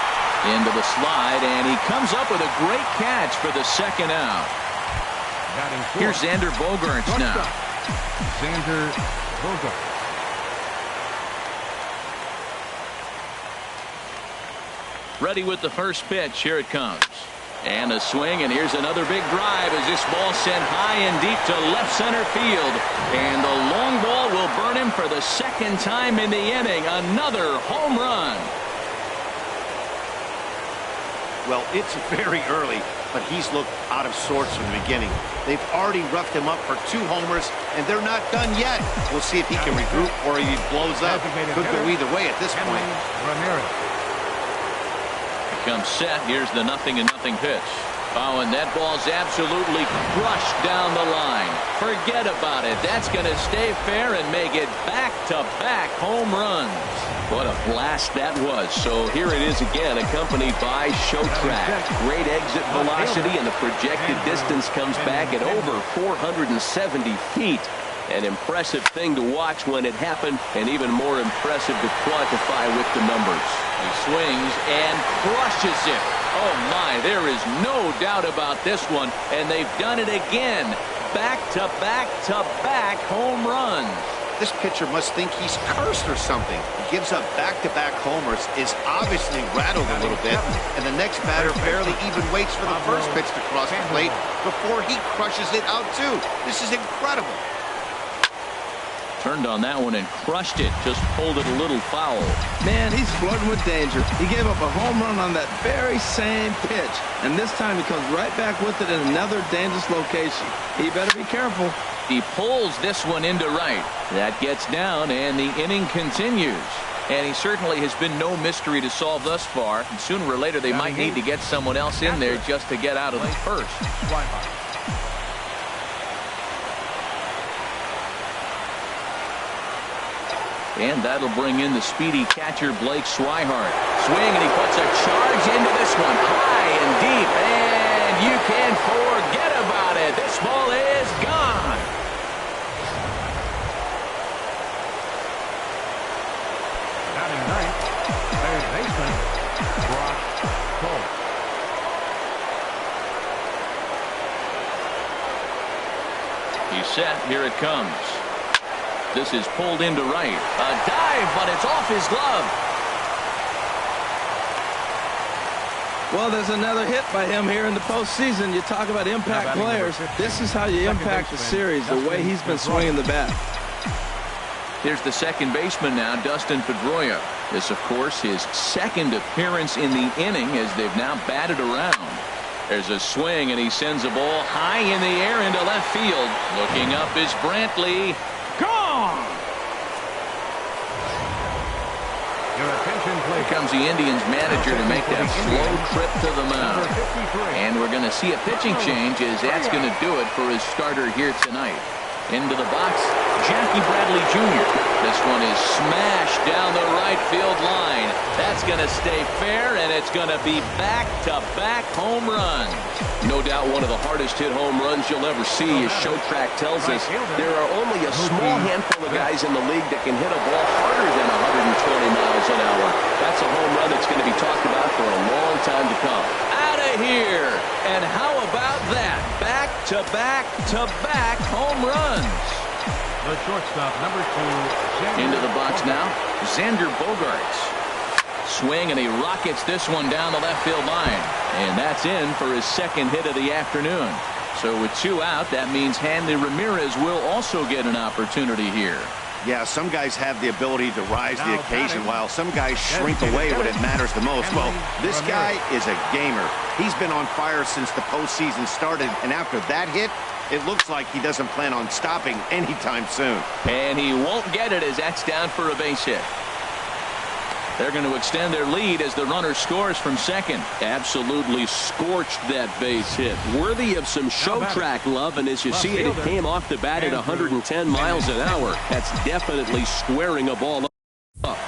Into the slide, and he comes up with a great catch for the second out. Here's Xander Bogaerts now. Xander Bogaerts. Ready with the first pitch. Here it comes. And a swing, and here's another big drive as this ball sent high and deep to left center field. And the long ball will burn him for the second time in the inning. Another home run. Well, it's very early, but he's looked out of sorts from the beginning. They've already roughed him up for 2 homers, and they're not done yet. We'll see if he can regroup or he blows up. Could go either way at this point. Comes set. Here's the 0-0 pitch. Oh, and that ball's absolutely crushed down the line. Forget about it. That's going to stay fair and make it back-to-back home runs. What a blast that was. So here it is again, accompanied by Showtrack. Great exit velocity, and the projected distance comes back at over 470 feet. An impressive thing to watch when it happened, and even more impressive to quantify with the numbers. He swings and crushes it. Oh my, there is no doubt about this one, and they've done it again. Back-to-back-to-back home runs. This pitcher must think he's cursed or something. He gives up back-to-back homers, is obviously rattled a little bit, and the next batter barely even waits for the first pitch to cross the plate before he crushes it out too. This is incredible. Turned on that one and crushed it. Just pulled it a little foul. Man, he's flirting with danger. He gave up a home run on that very same pitch. And this time he comes right back with it in another dangerous location. He better be careful. He pulls this one into right. That gets down, and the inning continues. And he certainly has been no mystery to solve thus far. And sooner or later, they might need to get someone else in there just to get out of the first. And that'll bring in the speedy catcher, Blake Swihart. Swing, and he puts a charge into this one. High and deep, and you can forget about it. This ball is gone. Batting ninth, third baseman, Brock Cole. He's set. Here it comes. This is pulled into right. A dive, but it's off his glove. Well, there's another hit by him here in the postseason. You talk about impact players. This is how you impact the series, the way he's been swinging the bat. Here's the second baseman now, Dustin Pedroia. This, of course, his second appearance in the inning as they've now batted around. There's a swing, and he sends a ball high in the air into left field. Looking up is Brantley. Gone! Your attention, please. Here comes the Indians manager to make that slow trip to the mound. And we're going to see a pitching change as that's going to do it for his starter here tonight. Into the box, Jackie Bradley Jr. This one is smashed down the right field line. That's going to stay fair, and it's going to be back-to-back home runs. No doubt one of the hardest hit home runs you'll ever see, as Showtrack tells us. There are only a small handful of guys in the league that can hit a ball harder than 120 miles an hour. That's a home run that's going to be talked about for a long time to come. Out of here! And how about that? Back-to-back-to-back home runs. The shortstop, number 2. Into the box now, Xander Bogaerts. Swing, and he rockets this one down the left field line. And that's in for his second hit of the afternoon. So with 2 out, that means Hanley Ramirez will also get an opportunity here. Yeah, some guys have the ability to rise the occasion while some guys shrink away when it matters the most. Well, this guy is a gamer. He's been on fire since the postseason started, and after that hit, it looks like he doesn't plan on stopping anytime soon. And he won't get it as that's down for a base hit. They're going to extend their lead as the runner scores from second. Absolutely scorched that base hit. Worthy of some show track love, and as you see it came off the bat at 110 miles an hour. That's definitely squaring a ball up.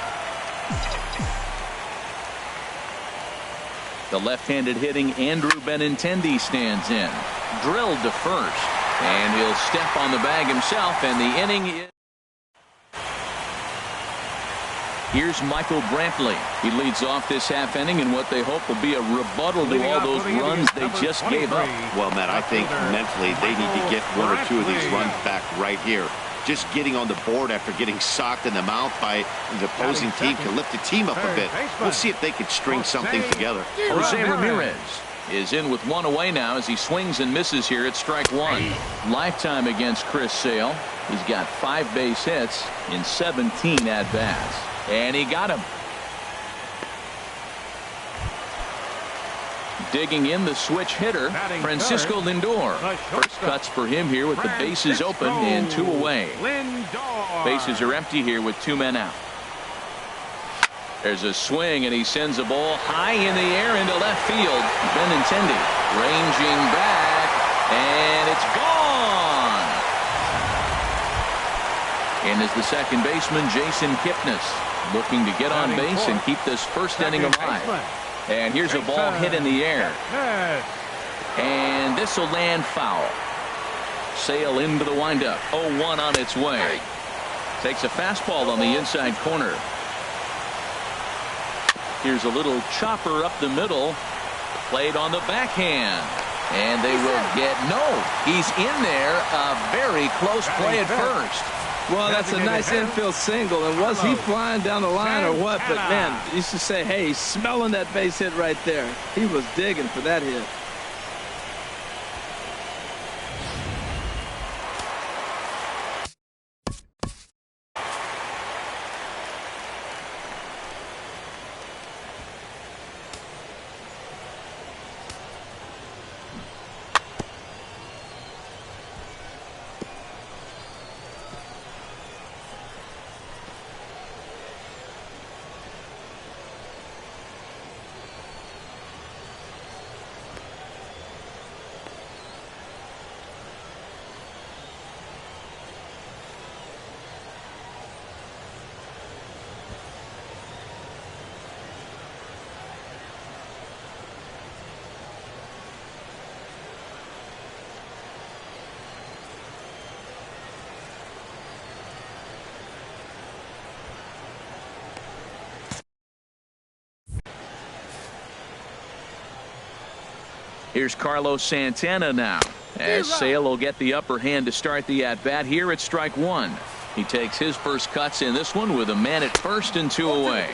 The left-handed hitting Andrew Benintendi stands in. Drilled to first. And he'll step on the bag himself, and the inning is... Here's Michael Brantley. He leads off this half inning in what they hope will be a rebuttal to all those runs they just gave up. Well, Matt, I think mentally they need to get 1 or 2 of these runs back right here. Just getting on the board after getting socked in the mouth by the opposing team can lift the team up a bit. We'll see if they can string something together. Jose Ramirez is in with 1 away now as he swings and misses here at strike 1. Lifetime against Chris Sale. He's got 5 base hits in 17 at-bats. And he got him. Digging in the switch hitter, Francisco Lindor. First cuts for him here with the bases open and 2 away. Bases are empty here with 2 men out. There's a swing, and he sends a ball high in the air into left field. Benintendi ranging back, and it's gone. And is the second baseman, Jason Kipnis, looking to get on base and keep this first inning alive. And here's a ball hit in the air. And this will land foul. Sale into the windup. 0-1 on its way. Takes a fastball on the inside corner. Here's a little chopper up the middle. Played on the backhand. And they will get no. He's in there. A very close play at first. Well, that's a nice infield single, and was he flying down the line or what? But, man, you used to say, hey, he's smelling that base hit right there. He was digging for that hit. Here's Carlos Santana now, as Sale will get the upper hand to start the at-bat here at strike 1. He takes his first cuts in this one with a man at first and 2 away.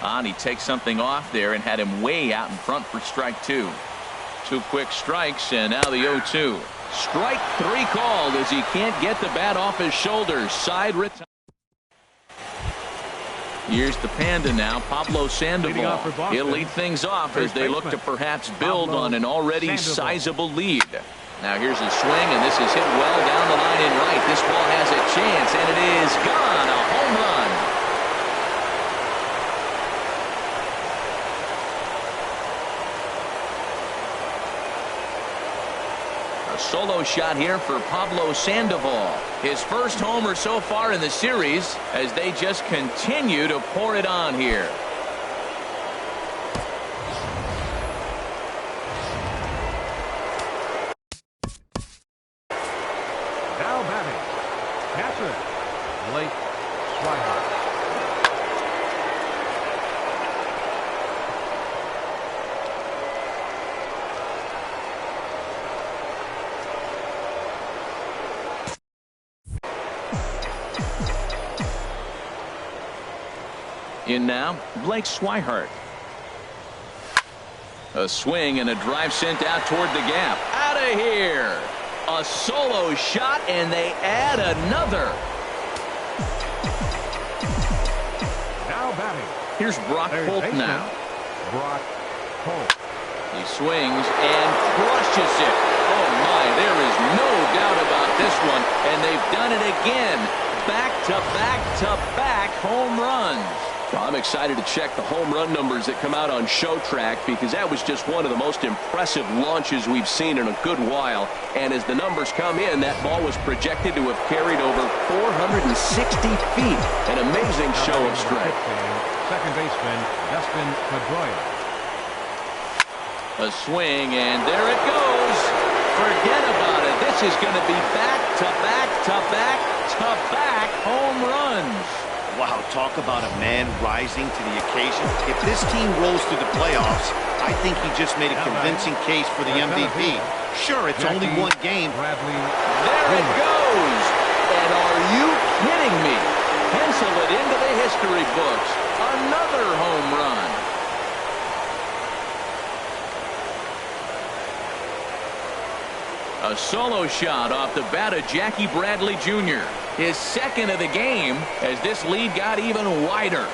And he takes something off there and had him way out in front for strike 2. 2 quick strikes, and now the 0-2. Strike 3 called as he can't get the bat off his shoulders. Side retire. Here's the Panda now, Pablo Sandoval. He'll lead things off as they look to perhaps build on an already sizable lead. Now here's a swing, and this is hit well down the line in right. This ball has a chance, and it is gone. A home run. A solo shot here for Pablo Sandoval. His first homer so far in the series as they just continue to pour it on here. Now batting, catcher, Blake Swihart. In now, Blake Swihart. A swing and a drive sent out toward the gap. Out of here. A solo shot, and they add another. Now batting. Here's Brock Holt now. Brock Holt. He swings and crushes it. Oh, my, there is no doubt about this one. And they've done it again. Back-to-back-to-back home runs. Well, I'm excited to check the home run numbers that come out on Showtrack because that was just one of the most impressive launches we've seen in a good while. And as the numbers come in, that ball was projected to have carried over 460 feet. An amazing show of strength. Second baseman, Dustin Pedroia. A swing, and there it goes. Forget about it. This is going to be back-to-back-to-back-to-back home runs. Wow, talk about a man rising to the occasion. If this team rolls through the playoffs, I think he just made a convincing case for the MVP. Sure, it's only one game. There it goes. And are you kidding me? Pencil it into the history books. Another home run. A solo shot off the bat of Jackie Bradley Jr. His second of the game as this lead got even wider.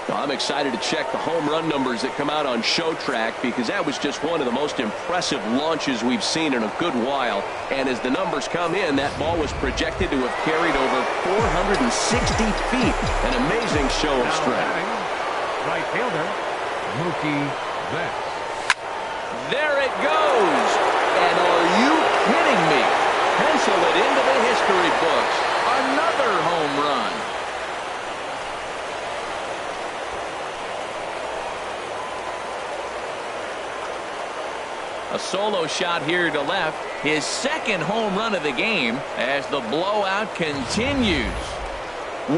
Well, I'm excited to check the home run numbers that come out on Showtrack because that was just one of the most impressive launches we've seen in a good while. And as the numbers come in, that ball was projected to have carried over 460 feet. An amazing show of strength. Right fielder, Mookie Betts. There it goes. And are you kidding me? Pencil it into the history books. Another home run. A solo shot here to left. His second home run of the game as the blowout continues.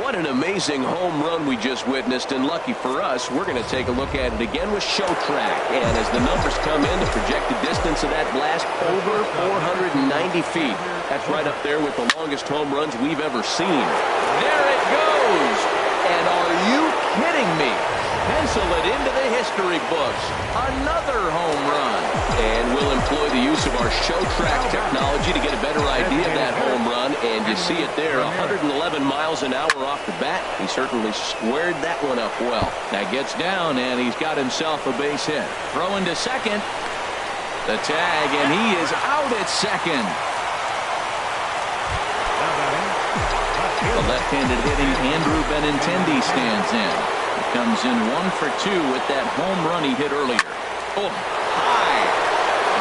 What an amazing home run we just witnessed, and lucky for us, we're going to take a look at it again with Showtrack. And as the numbers come in, the projected distance of that blast over 490 feet. That's right up there with the longest home runs we've ever seen. There it goes. And are you kidding me? Pencil it into the history books. Another home run. And we'll employ the use of our Showtrack technology to get a better idea of that home run. And you see it there, 111 miles an hour off the bat. He certainly squared that one up well. That gets down, and he's got himself a base hit. Throwing to second. The tag, and he is out at second. The left-handed hitting Andrew Benintendi stands in. He comes in 1 for 2 with that home run he hit earlier. Oh, high,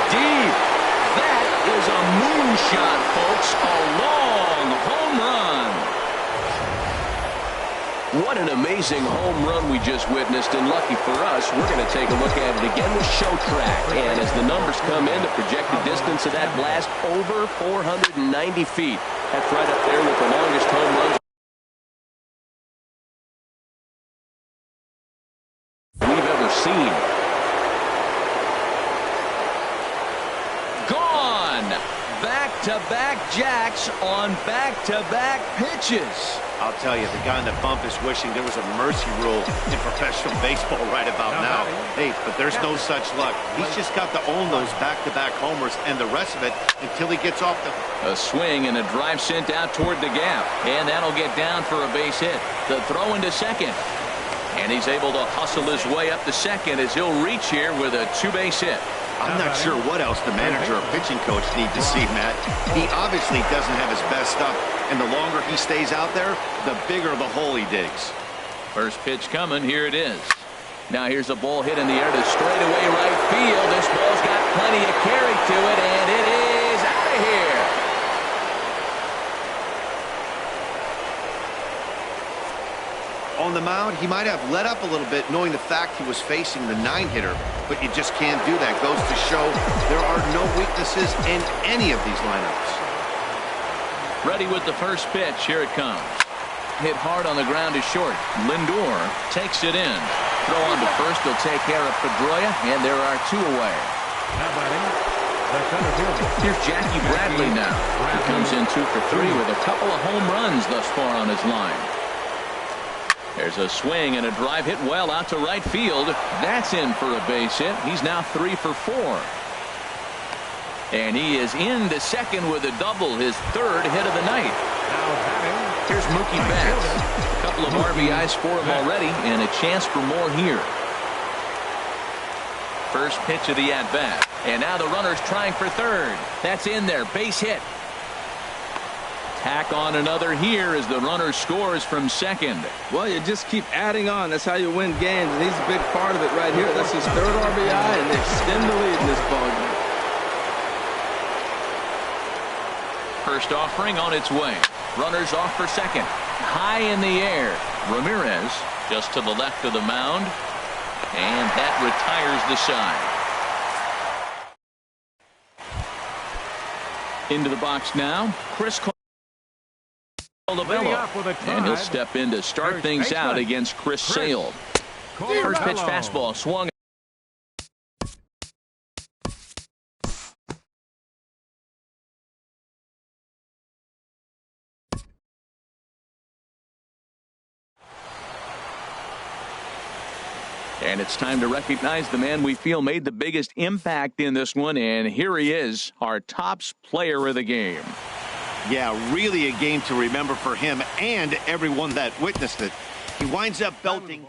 deep. That is a moonshot, folks. A long home run. What an amazing home run we just witnessed, and lucky for us, we're going to take a look at it again with Showtrack. And as the numbers come in, the projected distance of that blast over 490 feet. That's right up there with the longest home runs we've ever seen. Gone! Back-to-back jacks on back-to-back pitches. I'll tell you, the guy in the bump is wishing there was a mercy rule in professional baseball right about now. Hey, but there's no such luck. He's just got to own those back-to-back homers and the rest of it until he gets off the... A swing and a drive sent out toward the gap. And that'll get down for a base hit. The throw into second. And he's able to hustle his way up to second as he'll reach here with a two-base hit. I'm not sure what else the manager or pitching coach need to see, Matt. He obviously doesn't have his best stuff, and the longer he stays out there, the bigger the hole he digs. First pitch coming. Here it is. Now here's a ball hit in the air to straightaway right field. This ball's got plenty of carry to it, and it is out of here. On the mound, he might have let up a little bit knowing the fact he was facing the 9-hitter, but you just can't do that. Goes to show there are no weaknesses in any of these lineups. Ready with the first pitch. Here it comes. Hit hard on the ground to short. Lindor takes it in. Throw on to first. He'll take care of Pedroia, and there are two away. Now batting, Here's Jackie Bradley now. He comes in 2 for 3 with a couple of home runs thus far on his line. There's a swing and a drive hit well out to right field. That's in for a base hit. He's now 3 for 4. And he is into second with a double, his third hit of the night. Here's Mookie Betts. A couple of RBIs for him already and a chance for more here. First pitch of the at-bat. And now the runner's trying for third. That's in there. Base hit. Tack on another here as the runner scores from second. Well, you just keep adding on. That's how you win games. And he's a big part of it right here. That's his third RBI, and they extend the lead in this ballgame. First offering on its way. Runners off for second. High in the air. Ramirez just to the left of the mound. And that retires the side. Into the box now. Chris Colabello. And he'll step in to start things out against Chris Sale. First pitch fastball swung. And it's time to recognize the man we feel made the biggest impact in this one. And here he is, our tops player of the game. Yeah, really a game to remember for him and everyone that witnessed it. He winds up belting.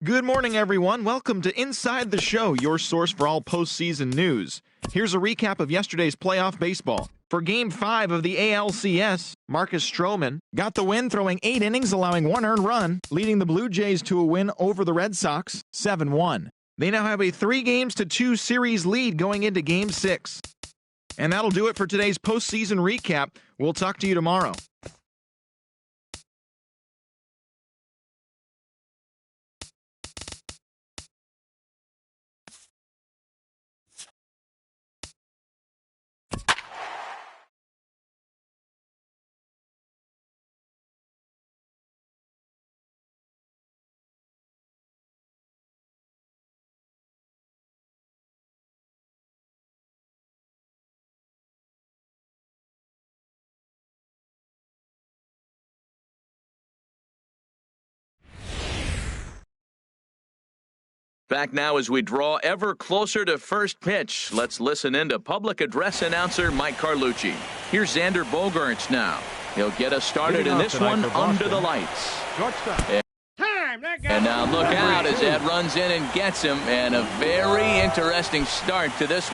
Good morning, everyone. Welcome to Inside the Show, your source for all postseason news. Here's a recap of yesterday's playoff baseball. For Game 5 of the ALCS, Marcus Stroman got the win, throwing 8 innings, allowing 1 earned run, leading the Blue Jays to a win over the Red Sox, 7-1. They now have a 3-2 series lead going into Game 6. And that'll do it for today's postseason recap. We'll talk to you tomorrow. Back now as we draw ever closer to first pitch. Let's listen in to public address announcer Mike Carlucci. Here's Xander Bogaerts now. He'll get us started in this one under the lights. And now look out as Ed runs in and gets him. And a very interesting start to this.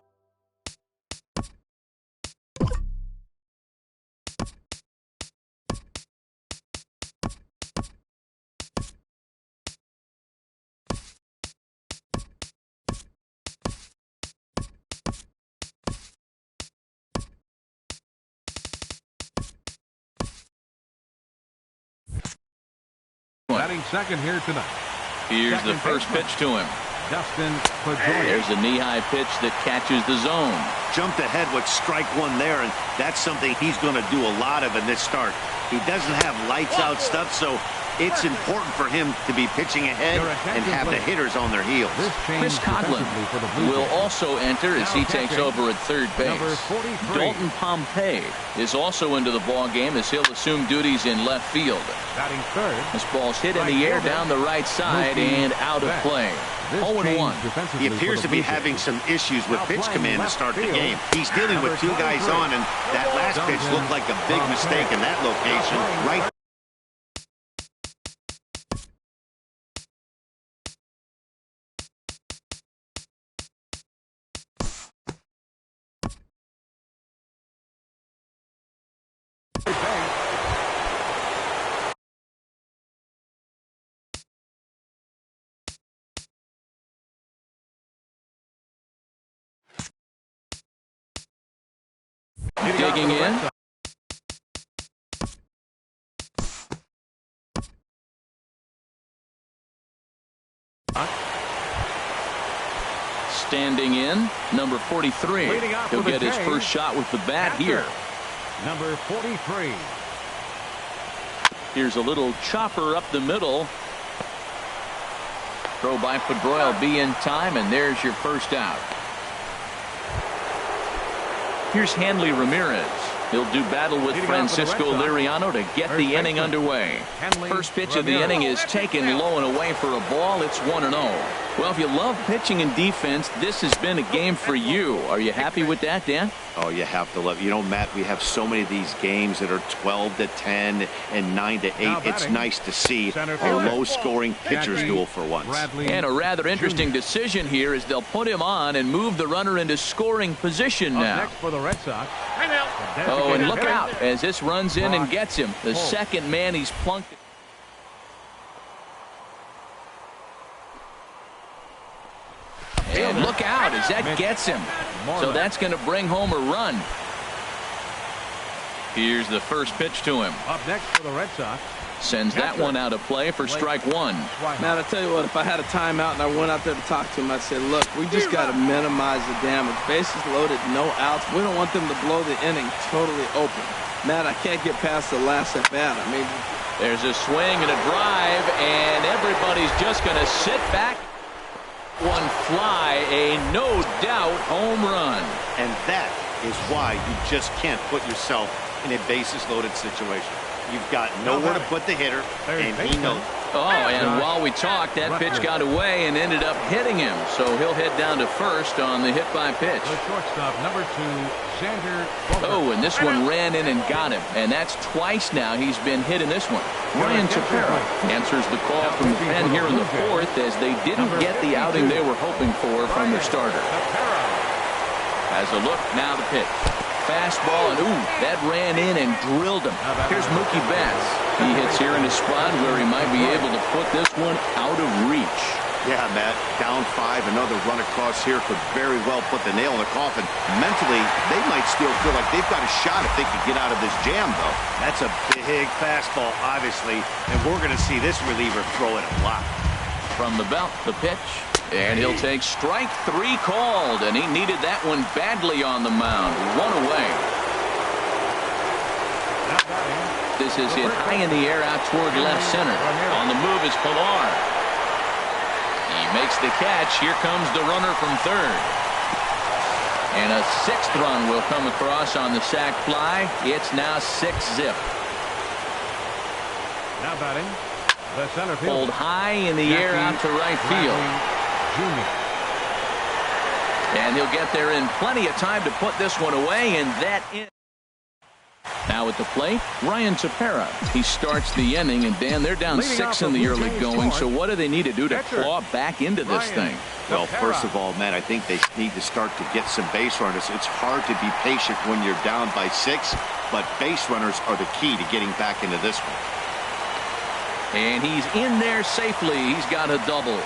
Batting second here tonight. Here's the first pitch to him. Dustin Pedroia. There's a knee-high pitch that catches the zone. Jumped ahead with strike one there, and that's something he's going to do a lot of in this start. He doesn't have lights-out stuff, so It's important for him to be pitching ahead and have the hitters on their heels. Chris Coghlan will also enter as he takes over at third base. Dalton Pompey is also into the ball game as he'll assume duties in left field. This ball's hit in the air down the right side and out of play. 0-1. He appears to be having some issues with pitch command to start the game. He's dealing with two guys on, and that last pitch looked like a big mistake in that location. Right. Digging in. Standing in, number 43. He'll get his first shot with the bat here. Number 43. Here's a little chopper up the middle. Throw by Pedroia will be in time, and there's your first out. Here's Hanley Ramirez. He'll do battle with Francisco Liriano to get the inning underway. First pitch of the inning is taken low and away for a ball. It's 1-0. Well, if you love pitching and defense, this has been a game for you. Are you happy with that, Dan? Oh, you have to love. You know, Matt, we have so many of these games that are 12-10 and 9-8. It's nice to see a low-scoring pitcher's duel for once. And a rather interesting decision here is they'll put him on and move the runner into scoring position now. Next for the Red Sox. Oh, and look out as this runs in and gets him. The second man he's plunked. And look out as that gets him. So that's going to bring home a run. Here's the first pitch to him. Up next for the Red Sox. Sends that one out of play for strike one. Matt, I tell you what, if I had a timeout and I went out there to talk to him, I'd say, look, we just got to minimize the damage. Bases loaded, no outs. We don't want them to blow the inning totally open. Matt, I can't get past the last at bat. I mean, there's a swing and a drive, and everybody's just going to sit back. One fly, a no-doubt home run. And that is why you just can't put yourself in a bases-loaded situation. You've got nowhere to put the hitter, and he knows. Oh, and while we talked, that pitch got away and ended up hitting him. So he'll head down to first on the hit-by-pitch. The shortstop, number 2, Xander. Oh, and this one ran in and got him. And that's twice now he's been hit in this one. Ryan Tepera answers the call from the pen here in the fourth as they didn't get the outing they were hoping for from their starter. Has a look, now the pitch. Fastball, and ooh, that ran in and drilled him. Here's Mookie Betts. He hits here in a spot where he might be able to put this one out of reach. Yeah, Matt, down 5, another run across here could very well put the nail in the coffin. Mentally, they might still feel like they've got a shot if they could get out of this jam, though. That's a big fastball, obviously, and we're going to see this reliever throw it a lot. From the belt, the pitch. And he'll take strike 3 called, and he needed that one badly on the mound. 1 away. This is hit high in the air out toward left center. On the move is Pilar. He makes the catch. Here comes the runner from third. And a 6th run will come across on the sac fly. It's now 6-zip. Now batting, the center field. Pulled high in the air out to right field. And he'll get there in plenty of time to put this one away, and that in. Now at the plate, Ryan Tepera. He starts the inning, and Dan, they're down 6 in the early going, so what do they need to do to claw back into this thing? Well, first of all, man, I think they need to start to get some base runners. It's hard to be patient when you're down by 6, but base runners are the key to getting back into this one. And he's in there safely. He's got a double.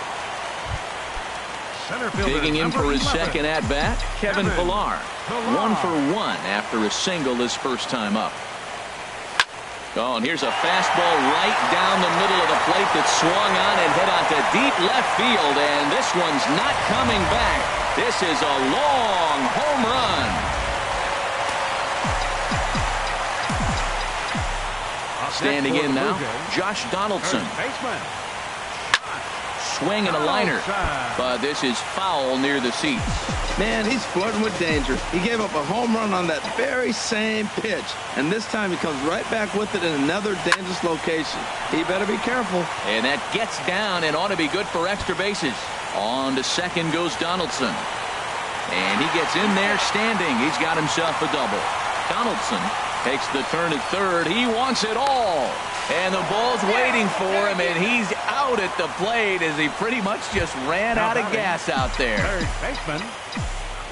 Digging in for his second at-bat, Kevin Pilar. 1 for 1 after a single his first time up. Oh, and here's a fastball right down the middle of the plate that swung on and hit onto deep left field, and this one's not coming back. This is a long home run. Standing in now, Josh Donaldson. Swing and a liner, but this is foul near the seats. Man, he's flirting with danger. He gave up a home run on that very same pitch, and this time he comes right back with it in another dangerous location. He better be careful. And that gets down and ought to be good for extra bases. On to second goes Donaldson. And he gets in there standing. He's got himself a double. Donaldson takes the turn at third. He wants it all. And the ball's waiting for him, and he's out at the plate as he pretty much just ran out of gas out there. Third baseman,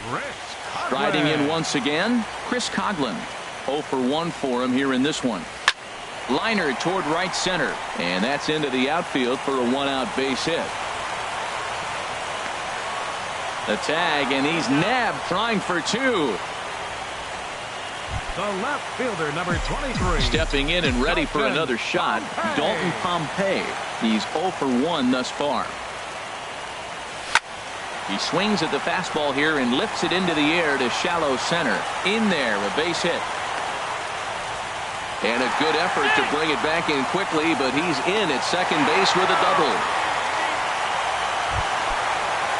Chris Coghlan. Riding in once again, Chris Coghlan. 0 for 1 for him here in this one. Liner toward right center, and that's into the outfield for a 1-out base hit. The tag, and he's nabbed trying for 2. The left fielder, number 23. Stepping in and ready for another shot, Dalton Pompey. He's 0 for 1 thus far. He swings at the fastball here and lifts it into the air to shallow center. In there, a base hit. And a good effort to bring it back in quickly, but he's in at second base with a double.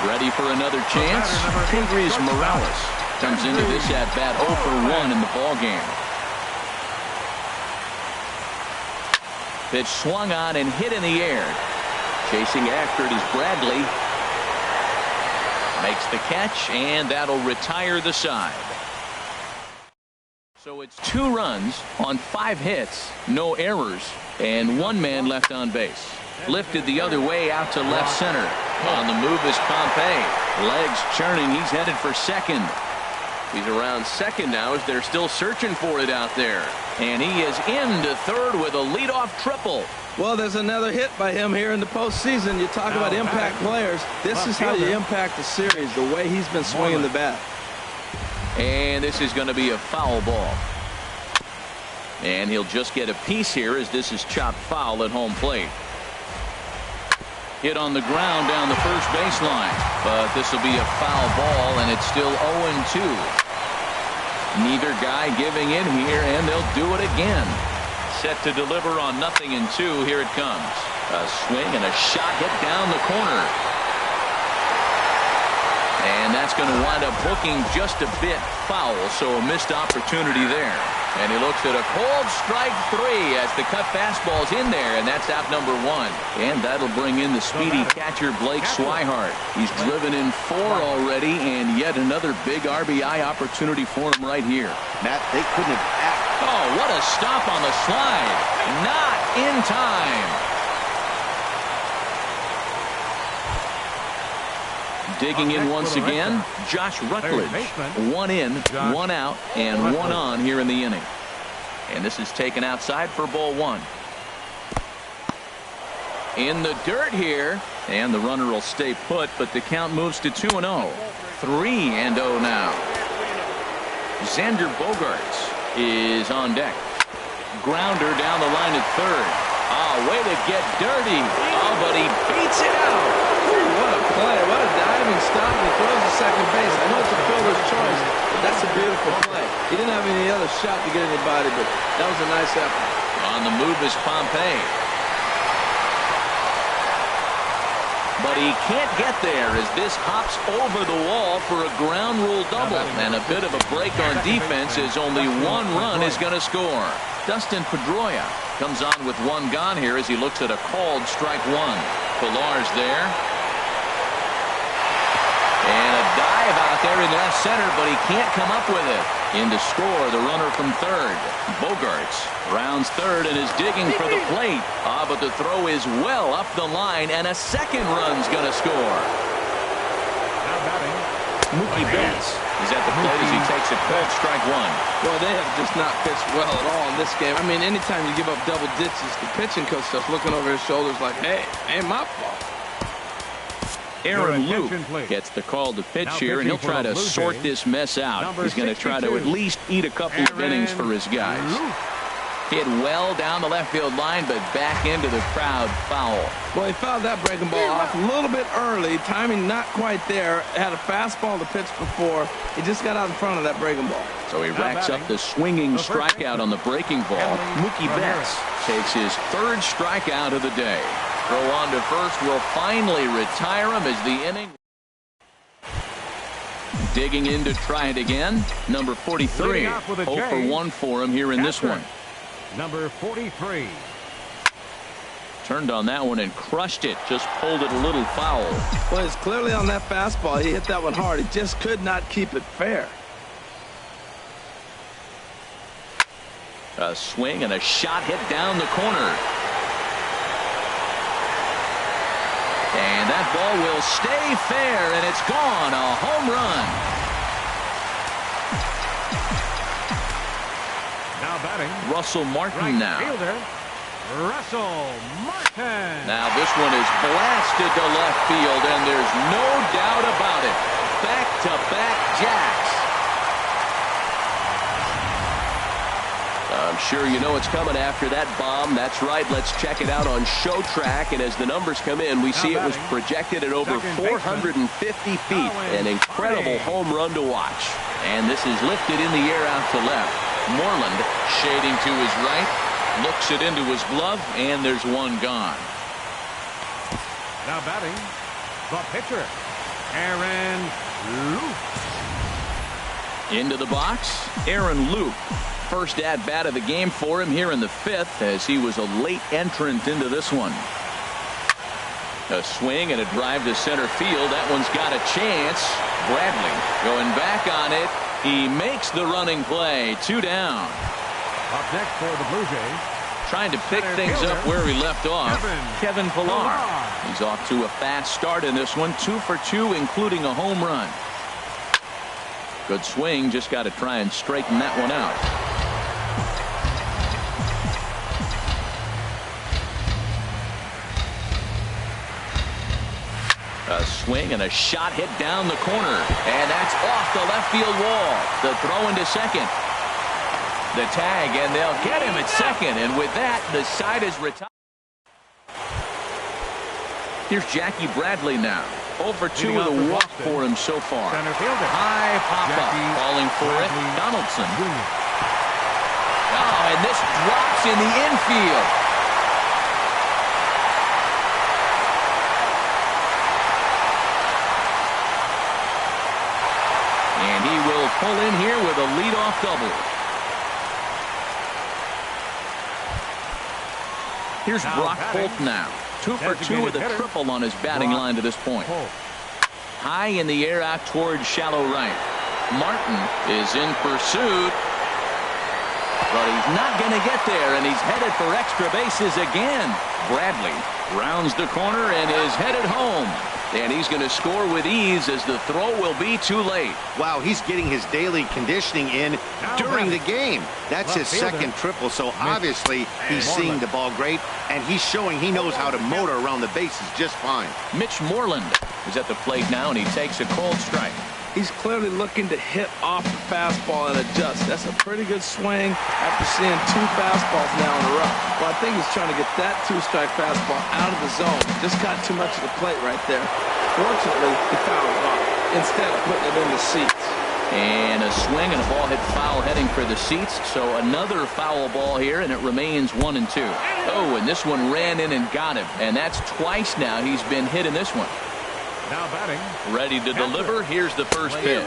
Ready for another chance? Kendrys Morales comes into this at bat 0 for 1 in the ball game. Pitch swung on and hit in the air. Chasing after it is Bradley. Makes the catch, and that'll retire the side. So it's 2 runs on 5 hits, no errors, and 1 man left on base. Lifted the other way out to left center. On the move is Pompey. Legs churning. He's headed for second. He's around second now as they're still searching for it out there. And he is into third with a leadoff triple. Well, there's another hit by him here in the postseason. You talk about impact players. This is how you impact the series, the way he's been swinging the bat. And this is going to be a foul ball. And he'll just get a piece here as this is chopped foul at home plate. Hit on the ground down the first baseline, but this will be a foul ball, and it's still 0-2. Neither guy giving in here, and they'll do it again. Set to deliver on 0-2. Here it comes. A swing and a shot hit down the corner. And that's going to wind up hooking just a bit foul, so a missed opportunity there. And he looks at a cold strike 3 as the cut fastball's in there, and that's out number 1. And that'll bring in the speedy catcher Blake Swihart. He's driven in 4 already, and yet another big RBI opportunity for him right here. Matt, they couldn't have. Oh, what a stop on the slide. Not in time. Digging in once again, Josh Rutledge. 1 in, 1 out, and 1 on here in the inning. And this is taken outside for ball 1. In the dirt here, and the runner will stay put, but the count moves to 2-0. 3-0 now. Xander Bogaerts is on deck. Grounder down the line at third. Way to get dirty. But he beats it out. What a play. What a diving stop. He throws to second base. I know it's a fielder's choice, but that's a beautiful play. He didn't have any other shot to get anybody, but that was a nice effort. On the move is Pompey. But he can't get there as this hops over the wall for a ground rule double. And a bit of a break on defense as only 1 run is going to score. Dustin Pedroia comes on with 1 gone here as he looks at a called strike 1. Pillar's there. And a dive out there in left center, but he can't come up with it. In to score the runner from third. Bogaerts rounds third and is digging for the plate. But the throw is well up the line, and a second run's going to score. Mookie Betts is at the plate as he takes a called strike 1. Well, they have just not pitched well at all in this game. I mean, anytime you give up double digits, the pitching coach starts looking over his shoulders like, hey, ain't my fault. Aaron Luke gets the call to pitch here, and he'll try to sort this mess out. He's going to try to at least eat a couple of innings for his guys. Hit well down the left field line, but back into the crowd. Foul. Well, he fouled that breaking ball off a little bit early. Timing not quite there. Had a fastball to pitch before. He just got out in front of that breaking ball. So he racks up the swinging strikeout on the breaking ball. Mookie Betts takes his third strikeout of the day. Throw on to first will finally retire him as the inning. Digging in to try it again. Number 43. 0 for 1 for him here in this one. Number 43. Turned on that one and crushed it. Just pulled it a little foul. Well, it's clearly on that fastball. He hit that one hard. He just could not keep it fair. A swing and a shot hit down the corner. And that ball will stay fair, and it's gone. A home run. Now batting. Russell Martin now. Fielder, Russell Martin. Now this one is blasted to left field, and there's no doubt about it. Back-to-back jacks. I'm sure you know what's coming after that bomb. That's right. Let's check it out on Showtrack. And as the numbers come in, we see it was projected at over 450 feet. An incredible home run to watch. And this is lifted in the air out to left. Moreland shading to his right. Looks it into his glove, and there's one gone. Now batting, the pitcher, Aaron Loup. Into the box, Aaron Loup. First at-bat of the game for him here in the fifth, as he was a late entrant into this one. A swing and a drive to center field. That one's got a chance. Bradley going back on it. He makes the running play. 2 down. Up next for the Blue Jays. Trying to pick things up where he left off. Kevin Pillar. He's off to a fast start in this one. 2 for 2, including a home run. Good swing. Just got to try and straighten that one out. A swing and a shot hit down the corner. And that's off the left field wall. The throw into second. The tag, and they'll get him at second. And with that, the side is retired. Here's Jackie Bradley now. 0 for 2 with a walk for him so far. High pop-up. Calling for it. Donaldson. Oh, and this drops in the infield. And he will pull in here with a leadoff double. Here's Brock Holt now. 2 for 2 with a triple on his batting line to this point. High in the air out towards shallow right. Martin is in pursuit. But he's not going to get there, and he's headed for extra bases again. Bradley rounds the corner and is headed home. And he's going to score with ease as the throw will be too late. Wow, he's getting his daily conditioning in during the game. That's his second triple, so obviously he's seeing the ball great, and he's showing he knows how to motor around the bases just fine. Mitch Moreland is at the plate now, and he takes a cold strike. He's clearly looking to hit off the fastball and adjust. That's a pretty good swing after seeing 2 fastballs now in a row. Well, I think he's trying to get that 2-strike fastball out of the zone. Just got too much of the plate right there. Fortunately, he fouled it off instead of putting it in the seats. And a swing and a ball hit foul heading for the seats. So another foul ball here, and it remains 1 and 2. Oh, and this one ran in and got him. And that's twice now he's been hit in this one. Now batting. Ready to deliver. Here's the first pitch.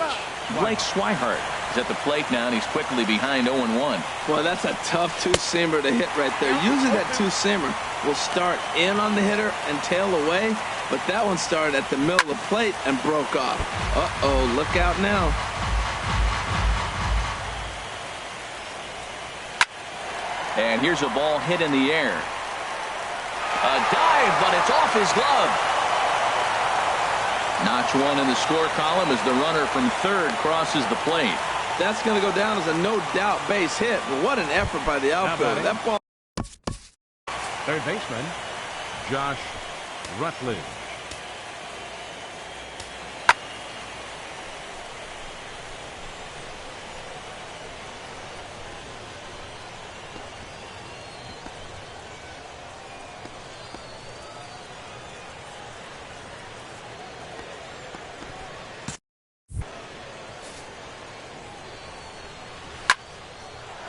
Blake Swihart is at the plate now, and he's quickly behind 0-1. Well, that's a tough 2-seamer to hit right there. Usually that 2-seamer will start in on the hitter and tail away, but that one started at the middle of the plate and broke off. Uh-oh, look out now. And here's a ball hit in the air. A dive, but it's off his glove. Notch 1 in the score column as the runner from third crosses the plate. That's going to go down as a no-doubt base hit. But what an effort by the outfielder. That ball. Third baseman, Josh Rutledge.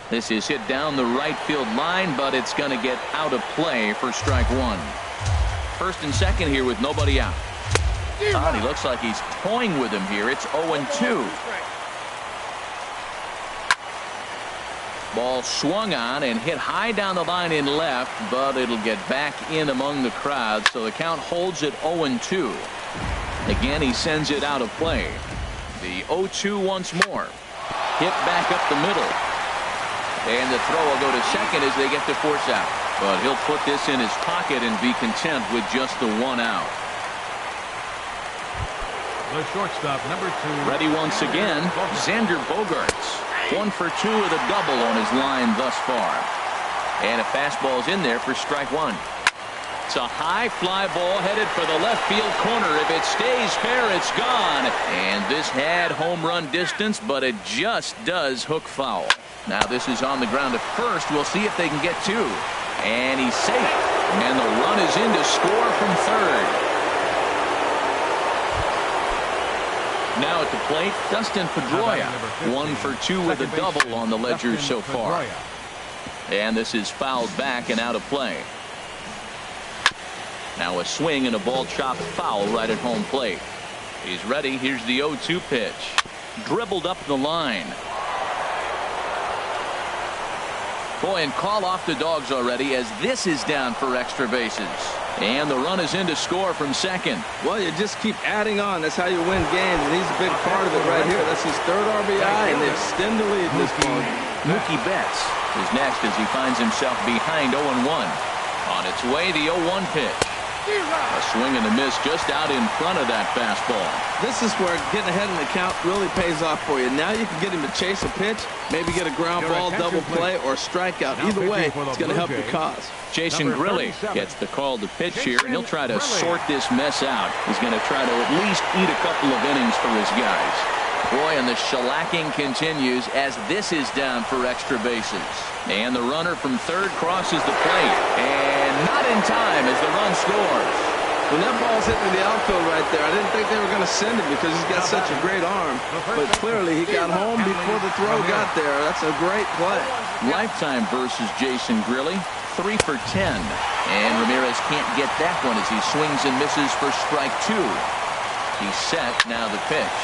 This is hit down the right field line, but it's going to get out of play for strike one. First and second here with nobody out. Oh, he looks like he's toying with him here. It's 0-2. Ball swung on and hit high down the line in left, but it'll get back in among the crowd, so the count holds at 0-2. Again, he sends it out of play. The 0-2 once more. Hit back up the middle. And the throw will go to second as they get the force out. But he'll put this in his pocket and be content with just the one out. The shortstop, number 2. Ready once again, Xander Bogaerts. 1 for 2 with a double on his line thus far. And a fastball's in there for strike one. It's a high fly ball headed for the left field corner. If it stays fair, it's gone. And this had home run distance, but it just does hook foul. Now this is on the ground at first. We'll see if they can get two. And he's safe. And the run is in to score from third. Now at the plate, Dustin Pedroia. 1 for 2 with a double on the ledger so far. And this is fouled back and out of play. Now a swing and a ball chopped foul right at home plate. He's ready. Here's the 0-2 pitch. Dribbled up the line. Boy, and call off the Dogs already as this is down for extra bases. And the run is in to score from second. Well, you just keep adding on. That's how you win games, and he's a big part of it right here. That's his third RBI, and they extend the lead this ball. Mookie Betts is next as he finds himself behind 0-1. On its way, the 0-1 pitch. A swing and a miss just out in front of that fastball. This is where getting ahead in the count really pays off for you. Now you can get him to chase a pitch, maybe get a ground ball, double play, or strikeout. Either way, it's going to help your cause. Jason Grilli gets the call to pitch here, and he'll try to sort this mess out. He's going to try to at least eat a couple of innings for his guys. Boy, and the shellacking continues as this is down for extra bases. And the runner from third crosses the plate. And not in time as the run scores. When that ball's hitting the outfield right there, I didn't think they were going to send him because he's got such a great arm. But clearly he got home before the throw got there. That's a great play. Lifetime versus Jason Grilli. 3 for 10. And Ramirez can't get that one as he swings and misses for strike two. He's set. Now the pitch.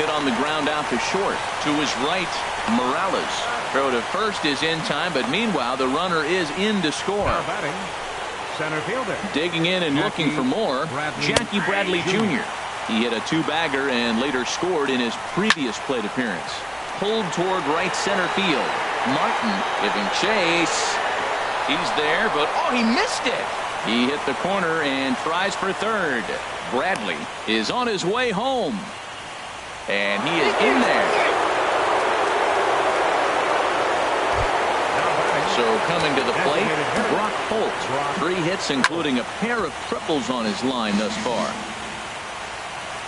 Hit on the ground out to short. To his right, Morales. Throw to first is in time, but meanwhile the runner is in to score. Center fielder. Digging in and looking for more, Jackie Bradley Jr. He hit a two-bagger and later scored in his previous plate appearance. Pulled toward right center field. Martin giving chase. He's there, but oh, he missed it. He hit the corner and tries for third. Bradley is on his way home. And he is in there. So coming to the plate, Brock Holt. 3 hits, including a pair of triples on his line thus far.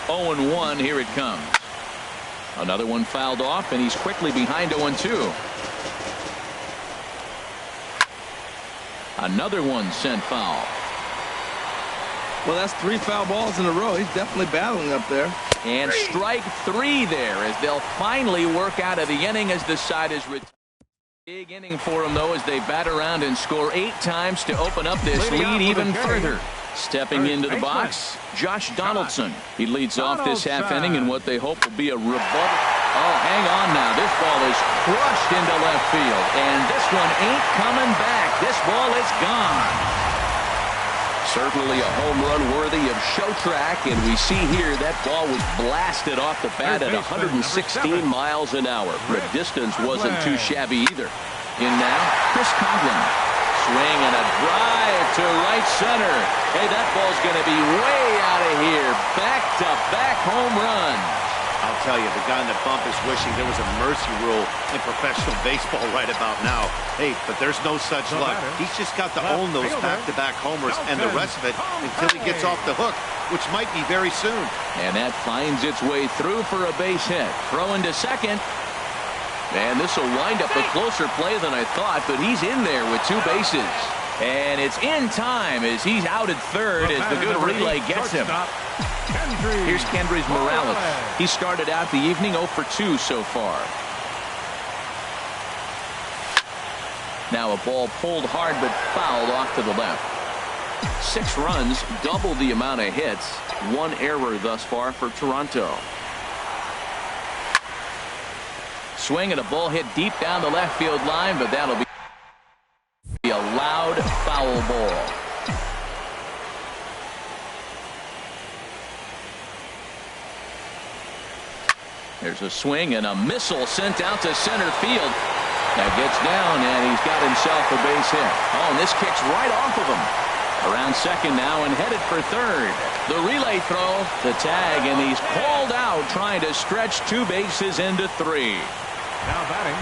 0-1, here it comes. Another one fouled off, and he's quickly behind 0-2. Another one sent foul. Well, that's 3 foul balls in a row. He's definitely battling up there. And strike 3 there as they'll finally work out of the inning as the side is retired. Big inning for them, though, as they bat around and score 8 times to open up this lead even further. Stepping into the box, Josh Donaldson. He leads off this half inning in what they hope will be a rebuttal. Oh, hang on now. This ball is crushed into left field. And this one ain't coming back. This ball is gone. Certainly a home run worthy of show track, and we see here that ball was blasted off the bat at 116 miles an hour. The distance wasn't too shabby either. In now, Chris Coghlan. Swing and a drive to right center. Hey, that ball's going to be way out of here. Back-to-back home runs. I'll tell you, the guy in the bump is wishing there was a mercy rule in professional baseball right about now. Hey, but there's no such luck. He's just got to own those back-to-back homers and the rest of it until he gets off the hook, which might be very soon. And that finds its way through for a base hit. Throwing to second. And this will wind up a closer play than I thought, but he's in there with 2 bases. And it's in time as he's out at third as the good relay gets him. Here's Kendrys Morales. He started out the evening 0 for 2 so far. Now a ball pulled hard but fouled off to the left. 6 runs, double the amount of hits. 1 error thus far for Toronto. Swing and a ball hit deep down the left field line, but that'll be a loud foul ball. There's a swing and a missile sent out to center field. That gets down, and he's got himself a base hit. Oh, and this kicks right off of him. Around second now and headed for third. The relay throw, the tag, and he's called out trying to stretch 2 bases into 3. Now batting,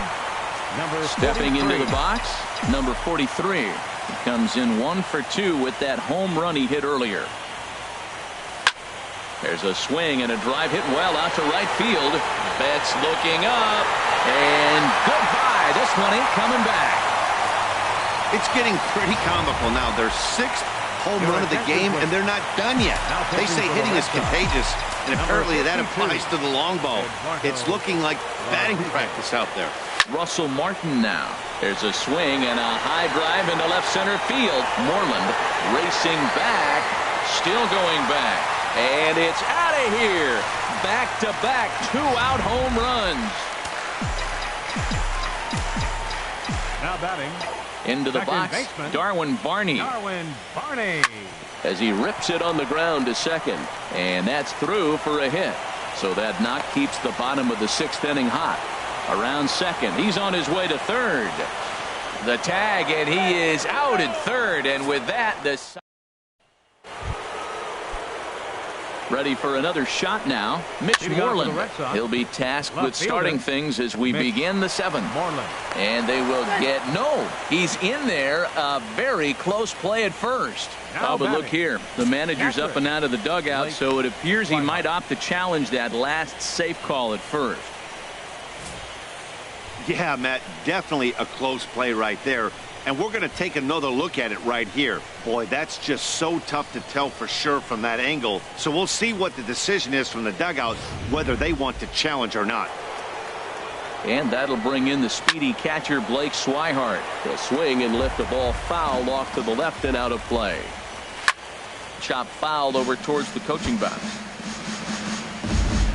number 43. Stepping into the box, number 43. He comes in 1 for 2 with that home run he hit earlier. There's a swing and a drive hit well out to right field. Betts looking up, and goodbye. This one ain't coming back. It's getting pretty comical now. Their 6th home run of the game, and they're not done yet. They say hitting is contagious, and apparently that applies to the long ball. It's looking like batting practice out there. Russell Martin now. There's a swing and a high drive into left center field. Moreland racing back, still going back. And it's out of here. Back-to-back 2-out home runs. Now batting. Into the box, Darwin Barney. As he rips it on the ground to second. And that's through for a hit. So that knock keeps the bottom of the 6th inning hot. Around second, he's on his way to third. The tag, and he is out at third. And with that, the ready for another shot now. Mitch Moreland. He'll be tasked with starting things as we begin the 7th. And they will get he's in there. A very close play at first. Oh, but look here. The manager's up and out of the dugout, so it appears he might opt to challenge that last safe call at first. Yeah, Matt, definitely a close play right there. And we're going to take another look at it right here. Boy, that's just so tough to tell for sure from that angle. So we'll see what the decision is from the dugout, whether they want to challenge or not. And that'll bring in the speedy catcher Blake Swihart. He'll swing and lift the ball foul off to the left and out of play. Chop fouled over towards the coaching box.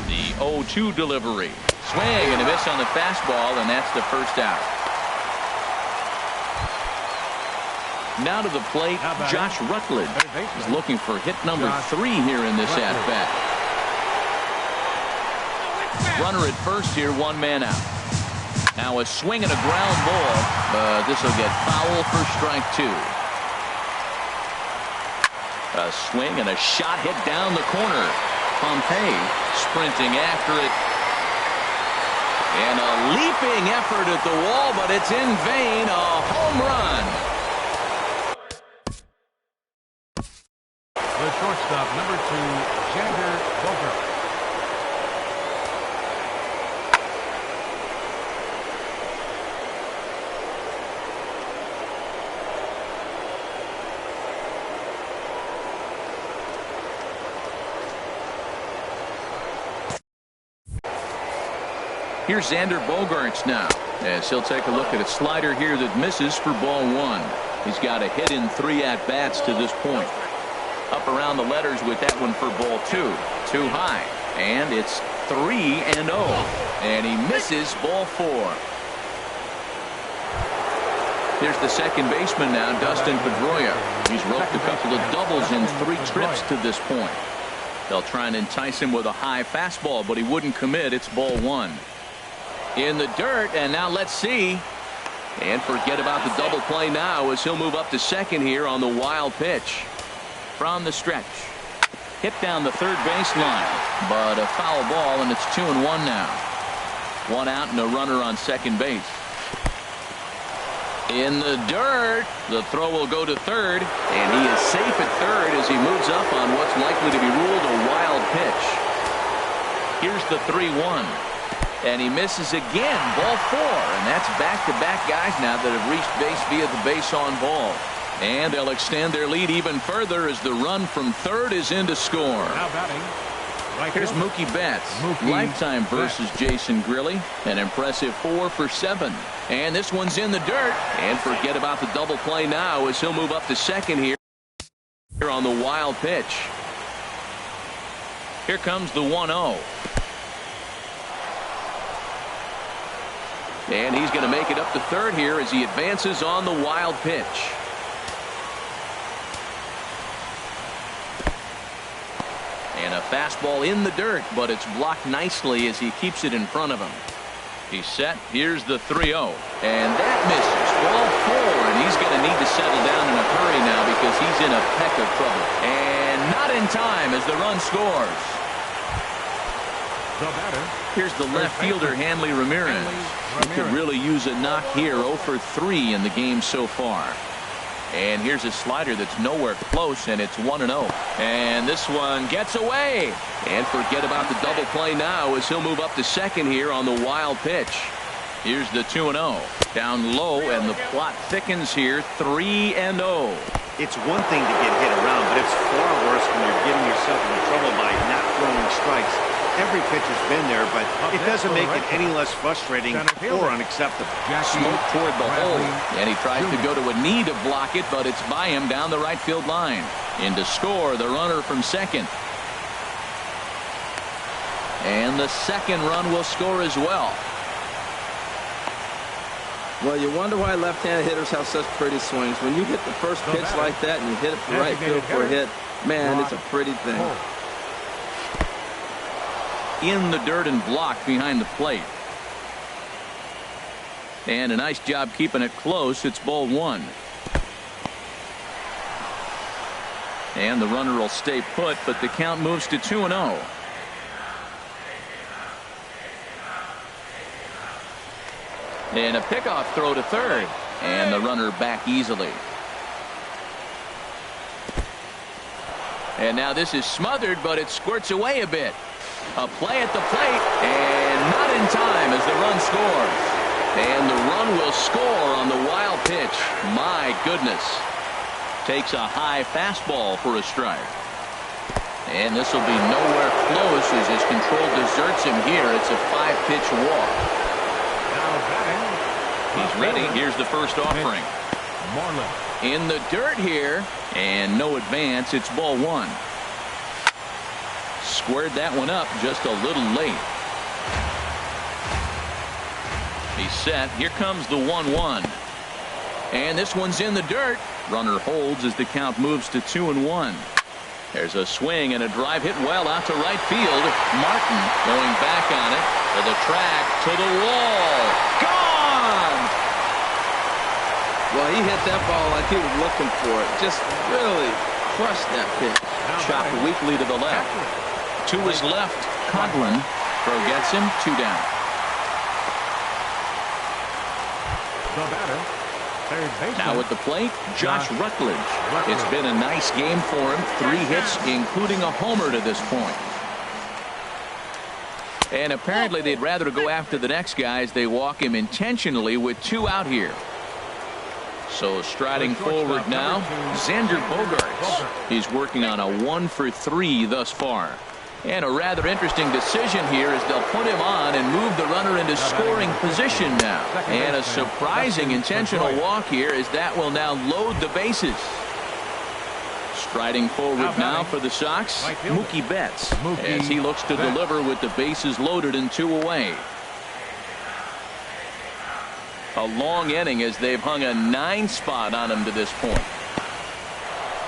The 0-2 delivery. Swing and a miss on the fastball, and that's the first out. Now to the plate, Josh Rutledge is looking for hit number 3 here in this at-bat. Runner at first here, 1 man out. Now a swing and a ground ball, but this will get foul for strike 2. A swing and a shot hit down the corner. Pompey sprinting after it. And a leaping effort at the wall, but it's in vain. A home run. The shortstop, number 2, Xander Bogaerts. Here's Xander Bogaerts now, as he'll take a look at a slider here that misses for ball 1. He's got a hit in 3 at-bats to this point. Up around the letters with that one for ball 2. Too high. And it's 3-0. And he misses ball 4. Here's the second baseman now, Dustin Pedroia. He's roped a couple of doubles in 3 trips to this point. They'll try and entice him with a high fastball, but he wouldn't commit. It's ball 1. In the dirt, and now let's see. And forget about the double play now as he'll move up to second here on the wild pitch. From the stretch. Hit down the third baseline, but a foul ball, and it's 2-1 now. 1 out and a runner on second base. In the dirt, the throw will go to third, and he is safe at third as he moves up on what's likely to be ruled a wild pitch. Here's the 3-1, and he misses again, ball 4, and that's back-to-back guys now that have reached base via the base on ball. And they'll extend their lead even further as the run from third is in to score. Now batting, Here's Mookie Betts. Lifetime versus Jason Grilli. An impressive 4 for 7. And this one's in the dirt. And forget about the double play now as he'll move up to second here on the wild pitch. Here comes the 1-0. And he's going to make it up to third here as he advances on the wild pitch. And a fastball in the dirt, but it's blocked nicely as he keeps it in front of him. He's set. Here's the 3-0. And that misses. Ball 4, and he's going to need to settle down in a hurry now because he's in a peck of trouble. And not in time as the run scores. The batter. Here's the left fielder, Hanley Ramirez. He could really use a knock here. 0 for 3 in the game so far. And here's a slider that's nowhere close, and it's 1-0. And this one gets away. And forget about the double play now as he'll move up to second here on the wild pitch. Here's the 2-0. Down low, and the plot thickens here. 3-0. It's one thing to get hit around, but it's far worse when you're getting yourself into trouble by not throwing strikes. Every pitch has been there, but it doesn't make it any less frustrating or unacceptable. Smoke toward the hole, and he tries to go to a knee to block it, but it's by him down the right field line. In to score, the runner from second. And the second run will score as well. Well, you wonder why left-handed hitters have such pretty swings. When you hit the first pitch like that and you hit it to right field for a hit, man, it's a pretty thing. In the dirt and blocked behind the plate. And a nice job keeping it close. It's ball 1. And the runner will stay put, but the count moves to 2-0. And a pickoff throw to third. And the runner back easily. And now this is smothered, but it squirts away a bit. A play at the plate, and not in time as the run scores. And the run will score on the wild pitch. My goodness. Takes a high fastball for a strike. And this will be nowhere close as his control deserts him here. It's a 5-pitch walk. He's ready. Here's the first offering. In the dirt here, and no advance. It's ball 1. Squared that one up just a little late. He's set. Here comes the 1-1. And this one's in the dirt. Runner holds as the count moves to 2-1. There's a swing and a drive hit well out to right field. Martin going back on it to the track, to the wall. Gone! Well, he hit that ball like he was looking for it. Just really crushed that pitch. Chopped weakly to the left. To his left, Coghlan. Throw gets him. 2 down. The batter, third baseman. Now at the plate, Josh Rutledge. It's been a nice game for him. 3 hits, including a homer to this point. And apparently they'd rather go after the next guy as they walk him intentionally with 2 out here. So striding forward now, Xander Bogaerts. He's working on a 1 for 3 thus far. And a rather interesting decision here as they'll put him on and move the runner into scoring position now. And a surprising intentional walk here as that will now load the bases. Striding forward now for the Sox, Mookie Betts, as he looks to deliver with the bases loaded and 2 away. A long inning as they've hung a 9 spot on him to this point.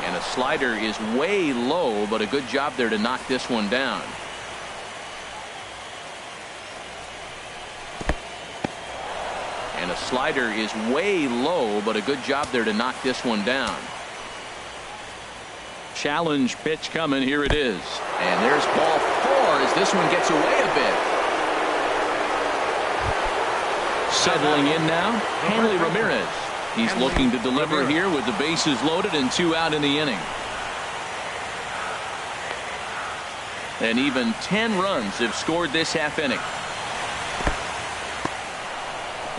And a slider is way low, but a good job there to knock this one down. And a slider is way low, but a good job there to knock this one down. Challenge pitch coming. Here it is. And there's ball 4 as this one gets away a bit. Settling in now, Hanley Ramirez. He's looking to deliver here with the bases loaded and 2 out in the inning. And even 10 runs have scored this half inning.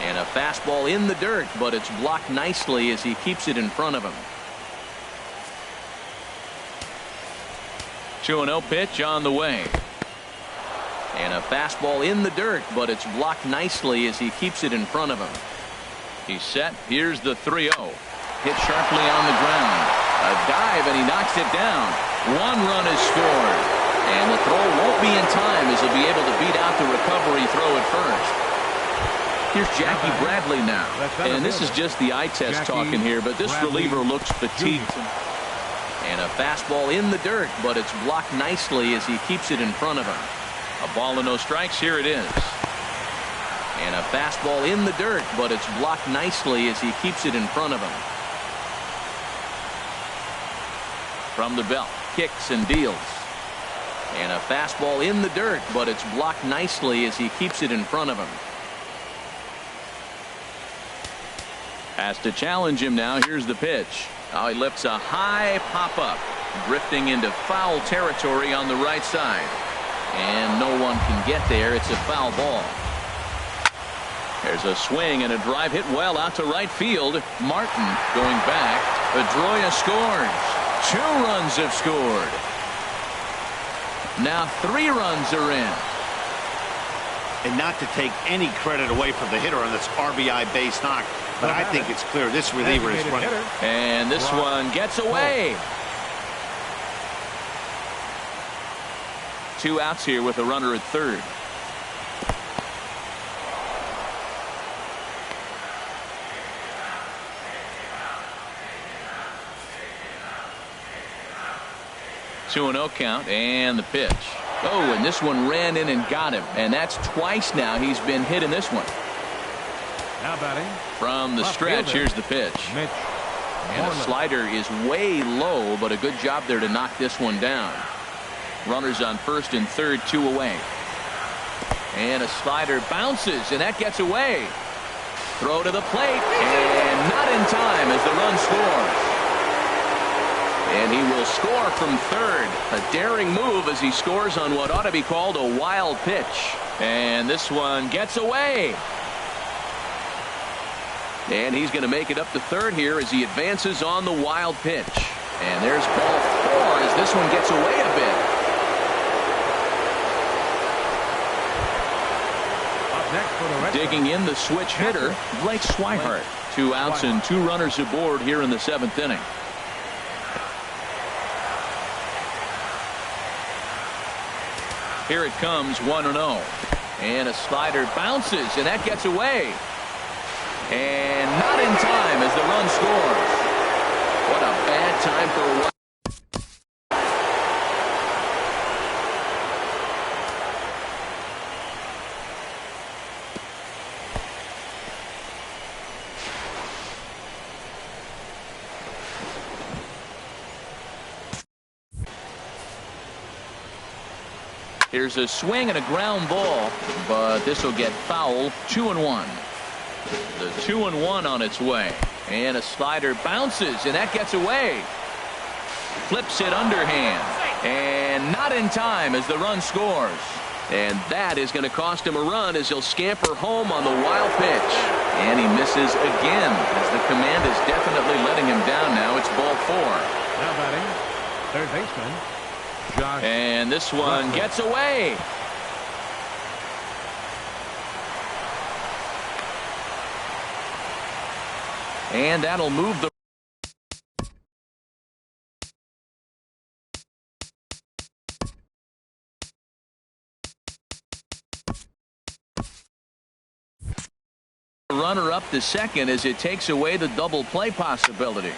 And a fastball in the dirt, but it's blocked nicely as he keeps it in front of him. 2-0 pitch on the way. And a fastball in the dirt, but it's blocked nicely as he keeps it in front of him. He's set. Here's the 3-0. Hit sharply on the ground. A dive, and he knocks it down. 1 run is scored. And the throw won't be in time as he'll be able to beat out the recovery throw at first. Here's Jackie Bradley now. And this is just the eye test talking here, but this reliever looks fatigued. And a fastball in the dirt, but it's blocked nicely as he keeps it in front of him. A ball and no strikes. Here it is. And a fastball in the dirt, but it's blocked nicely as he keeps it in front of him. From the belt, kicks and deals. And a fastball in the dirt, but it's blocked nicely as he keeps it in front of him. Has to challenge him now. Here's the pitch. Now he lifts a high pop-up, drifting into foul territory on the right side. And no one can get there. It's a foul ball. There's a swing and a drive hit well out to right field. Martin going back. Pedroia scores. 2 runs have scored. Now 3 runs are in. And not to take any credit away from the hitter on this RBI base knock, but I think it's clear this reliever is running. And this one gets away. 2 outs here with a runner at third. Two and 0 count, and the pitch. Oh, and this one ran in and got him, and that's twice now he's been hit in this one. Now batting from the stretch. Here's the pitch. And a slider is way low, but a good job there to knock this one down. Runners on first and third, 2 away. And a slider bounces, and that gets away. Throw to the plate, and not in time as the run scores. And he will score from third. A daring move as he scores on what ought to be called a wild pitch. And this one gets away. And he's going to make it up to third here as he advances on the wild pitch. And there's ball 4 as this one gets away a bit. Digging in the switch hitter, Blake Swihart. 2 outs and 2 runners aboard here in the 7th inning. Here it comes, 1-0. And a slider bounces, and that gets away. And not in time as the run scores. What a bad time for a run. Here's a swing and a ground ball, but this will get foul. 2-1. The 2-1 on its way. And a slider bounces, and that gets away. Flips it underhand. And not in time as the run scores. And that is going to cost him a run as he'll scamper home on the wild pitch. And he misses again as the command is definitely letting him down now. It's ball 4. Now batting, third baseman. Josh. And this one gets away. And that'll move the runner up to second as it takes away the double play possibility.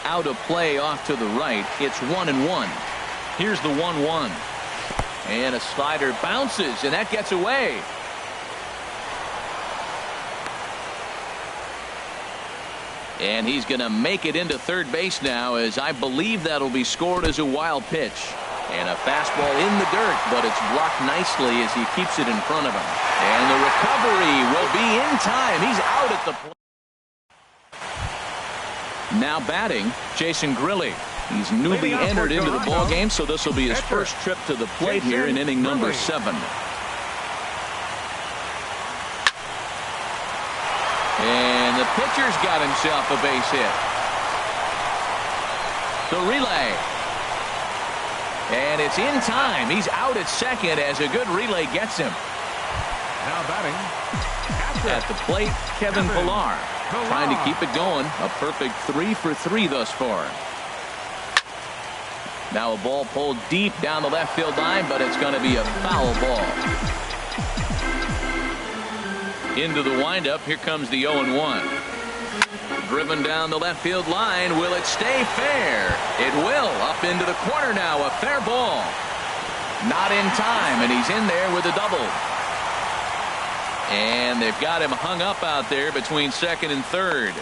Out of play off to the right. It's 1-1. Here's the 1-1. And a slider bounces, and that gets away. And he's going to make it into third base now, as I believe that'll be scored as a wild pitch. And a fastball in the dirt, but it's blocked nicely as he keeps it in front of him. And the recovery will be in time. He's out at the plate. Now batting, Jason Grilli. He's newly entered into the ball game, so this will be his first trip to the plate here in inning number 7. And the pitcher's got himself a base hit. The relay. And it's in time. He's out at second as a good relay gets him. Now batting. At the plate, Kevin Pillar. Trying to keep it going. A perfect 3 for 3 thus far. Now a ball pulled deep down the left field line, but it's going to be a foul ball. Into the windup. Here comes the 0-1. Driven down the left field line. Will it stay fair? It will. Up into the corner now. A fair ball. Not in time, and he's in there with a double. And they've got him hung up out there between second and third.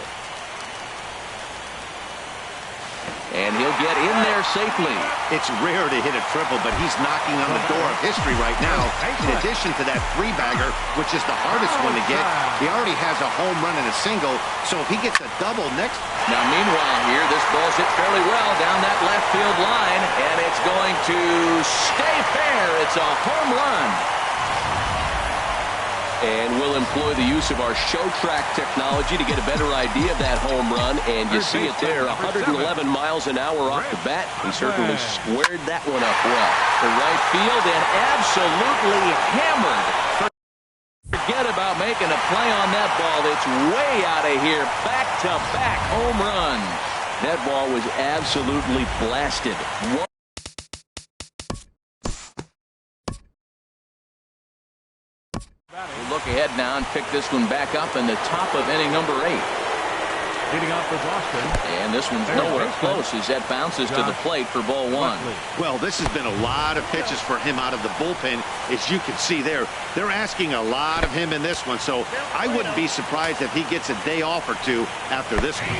And he'll get in there safely. It's rare to hit a triple, but he's knocking on the door of history right now. In addition to that three-bagger, which is the hardest one to get, he already has a home run and a single. So if he gets a double next... Now, meanwhile here, this ball's hit fairly well down that left field line, and it's going to stay fair. It's a home run. And we'll employ the use of our show track technology to get a better idea of that home run. And you see it there, 111 miles an hour off the bat. He certainly squared that one up well. To right field and absolutely hammered. Forget about making a play on that ball. It's way out of here. Back-to-back home run. That ball was absolutely blasted. We'll look ahead now and pick this one back up in the top of inning number 8. Leading off for Boston. And this one's nowhere close as that bounces to the plate for ball 1. Well, this has been a lot of pitches for him out of the bullpen. As you can see there, they're asking a lot of him in this one. So I wouldn't be surprised if he gets a day off or two after this one.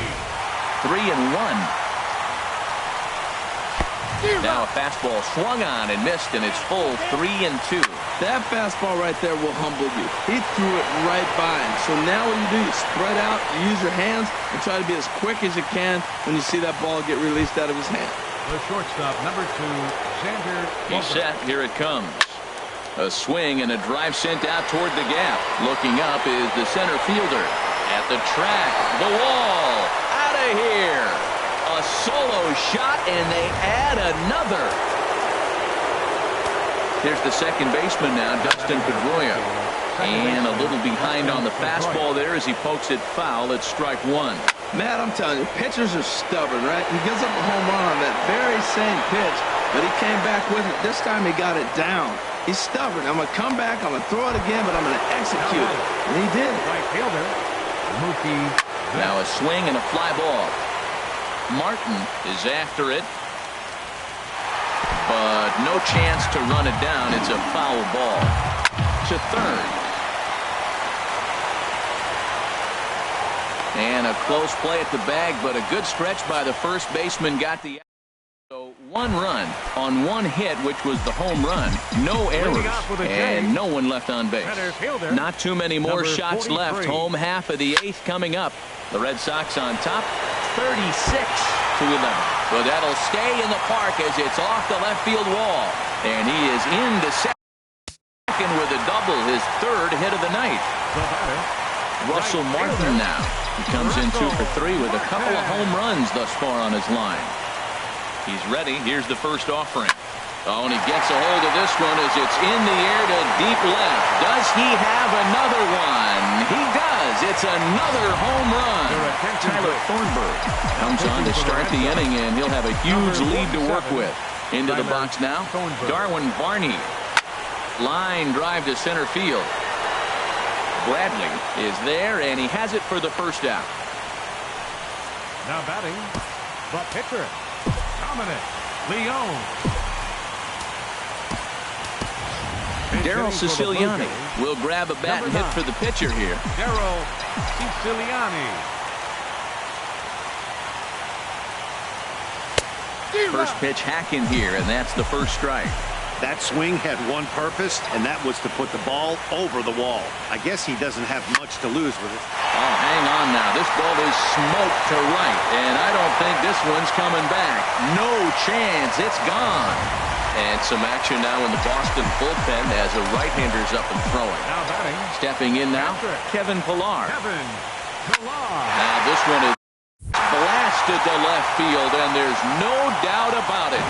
3-1. Now a fastball swung on and missed, and it's full 3-2. That fastball right there will humble you. He threw it right by him. So now what you do, you spread out, you use your hands, and try to be as quick as you can when you see that ball get released out of his hand. The shortstop, number 2, Xander. He's set. Here it comes. A swing and a drive sent out toward the gap. Looking up is the center fielder. At the track, the wall. Out of here. A solo shot, and they add another. Here's the second baseman now, Dustin Pedroia. And a little behind on the fastball there as he pokes it foul at strike 1. Matt, I'm telling you, pitchers are stubborn, right? He gives up a home run on that very same pitch, but he came back with it. This time he got it down. He's stubborn. I'm going to come back, I'm going to throw it again, but I'm going to execute it. And he did. Right fielder, Mookie. Now a swing and a fly ball. Martin is after it, but no chance to run it down. It's a foul ball to third. And a close play at the bag, but a good stretch by the first baseman got the... So 1 run on 1 hit, which was the home run. No errors, and no one left on base. Not too many more shots left. Home half of the 8th coming up. The Red Sox on top, 36-11. So that'll stay in the park as it's off the left field wall. And he is into second with a double, his 3rd hit of the night. Russell Martin now. He comes in 2 for 3 with a couple of home runs thus far on his line. He's ready. Here's the first offering. Oh, and he gets a hold of this one as it's in the air to deep left. Does he have another one? He does. It's another home run. Tyler Thornburg comes on to start the inning, and he'll have a huge lead to work with. Into the box now, Darwin Barney. Line drive to center field. Bradley is there, and he has it for the first out. Now batting, the pitcher, Dominic Leone. Daryl Siciliani will grab a bat and hit for the pitcher here. Daryl Siciliani. First pitch hacking here, and that's the first strike. That swing had one purpose, and that was to put the ball over the wall. I guess he doesn't have much to lose with it. Oh, hang on now. This ball is smoked to right, and I don't think this one's coming back. No chance. It's gone. And some action now in the Boston bullpen as a right-hander's up and throwing. Now batting. Stepping in now, Kevin Pillar. Kevin Pillar. Now this one is blasted blasted to left field, and there's no doubt about it.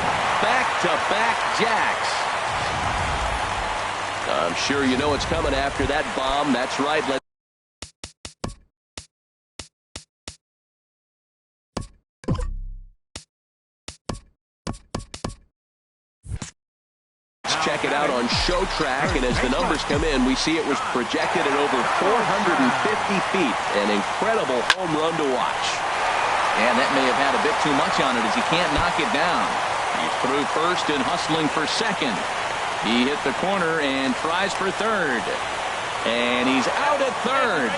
Back-to-back jacks. I'm sure you know it's coming after that bomb. That's right. Let's check it out on Show Track, and as the numbers come in, we see it was projected at over 450 feet. An incredible home run to watch. And that may have had a bit too much on it as he can't knock it down. He's through first and hustling for second. He hit the corner and tries for third. And he's out at third.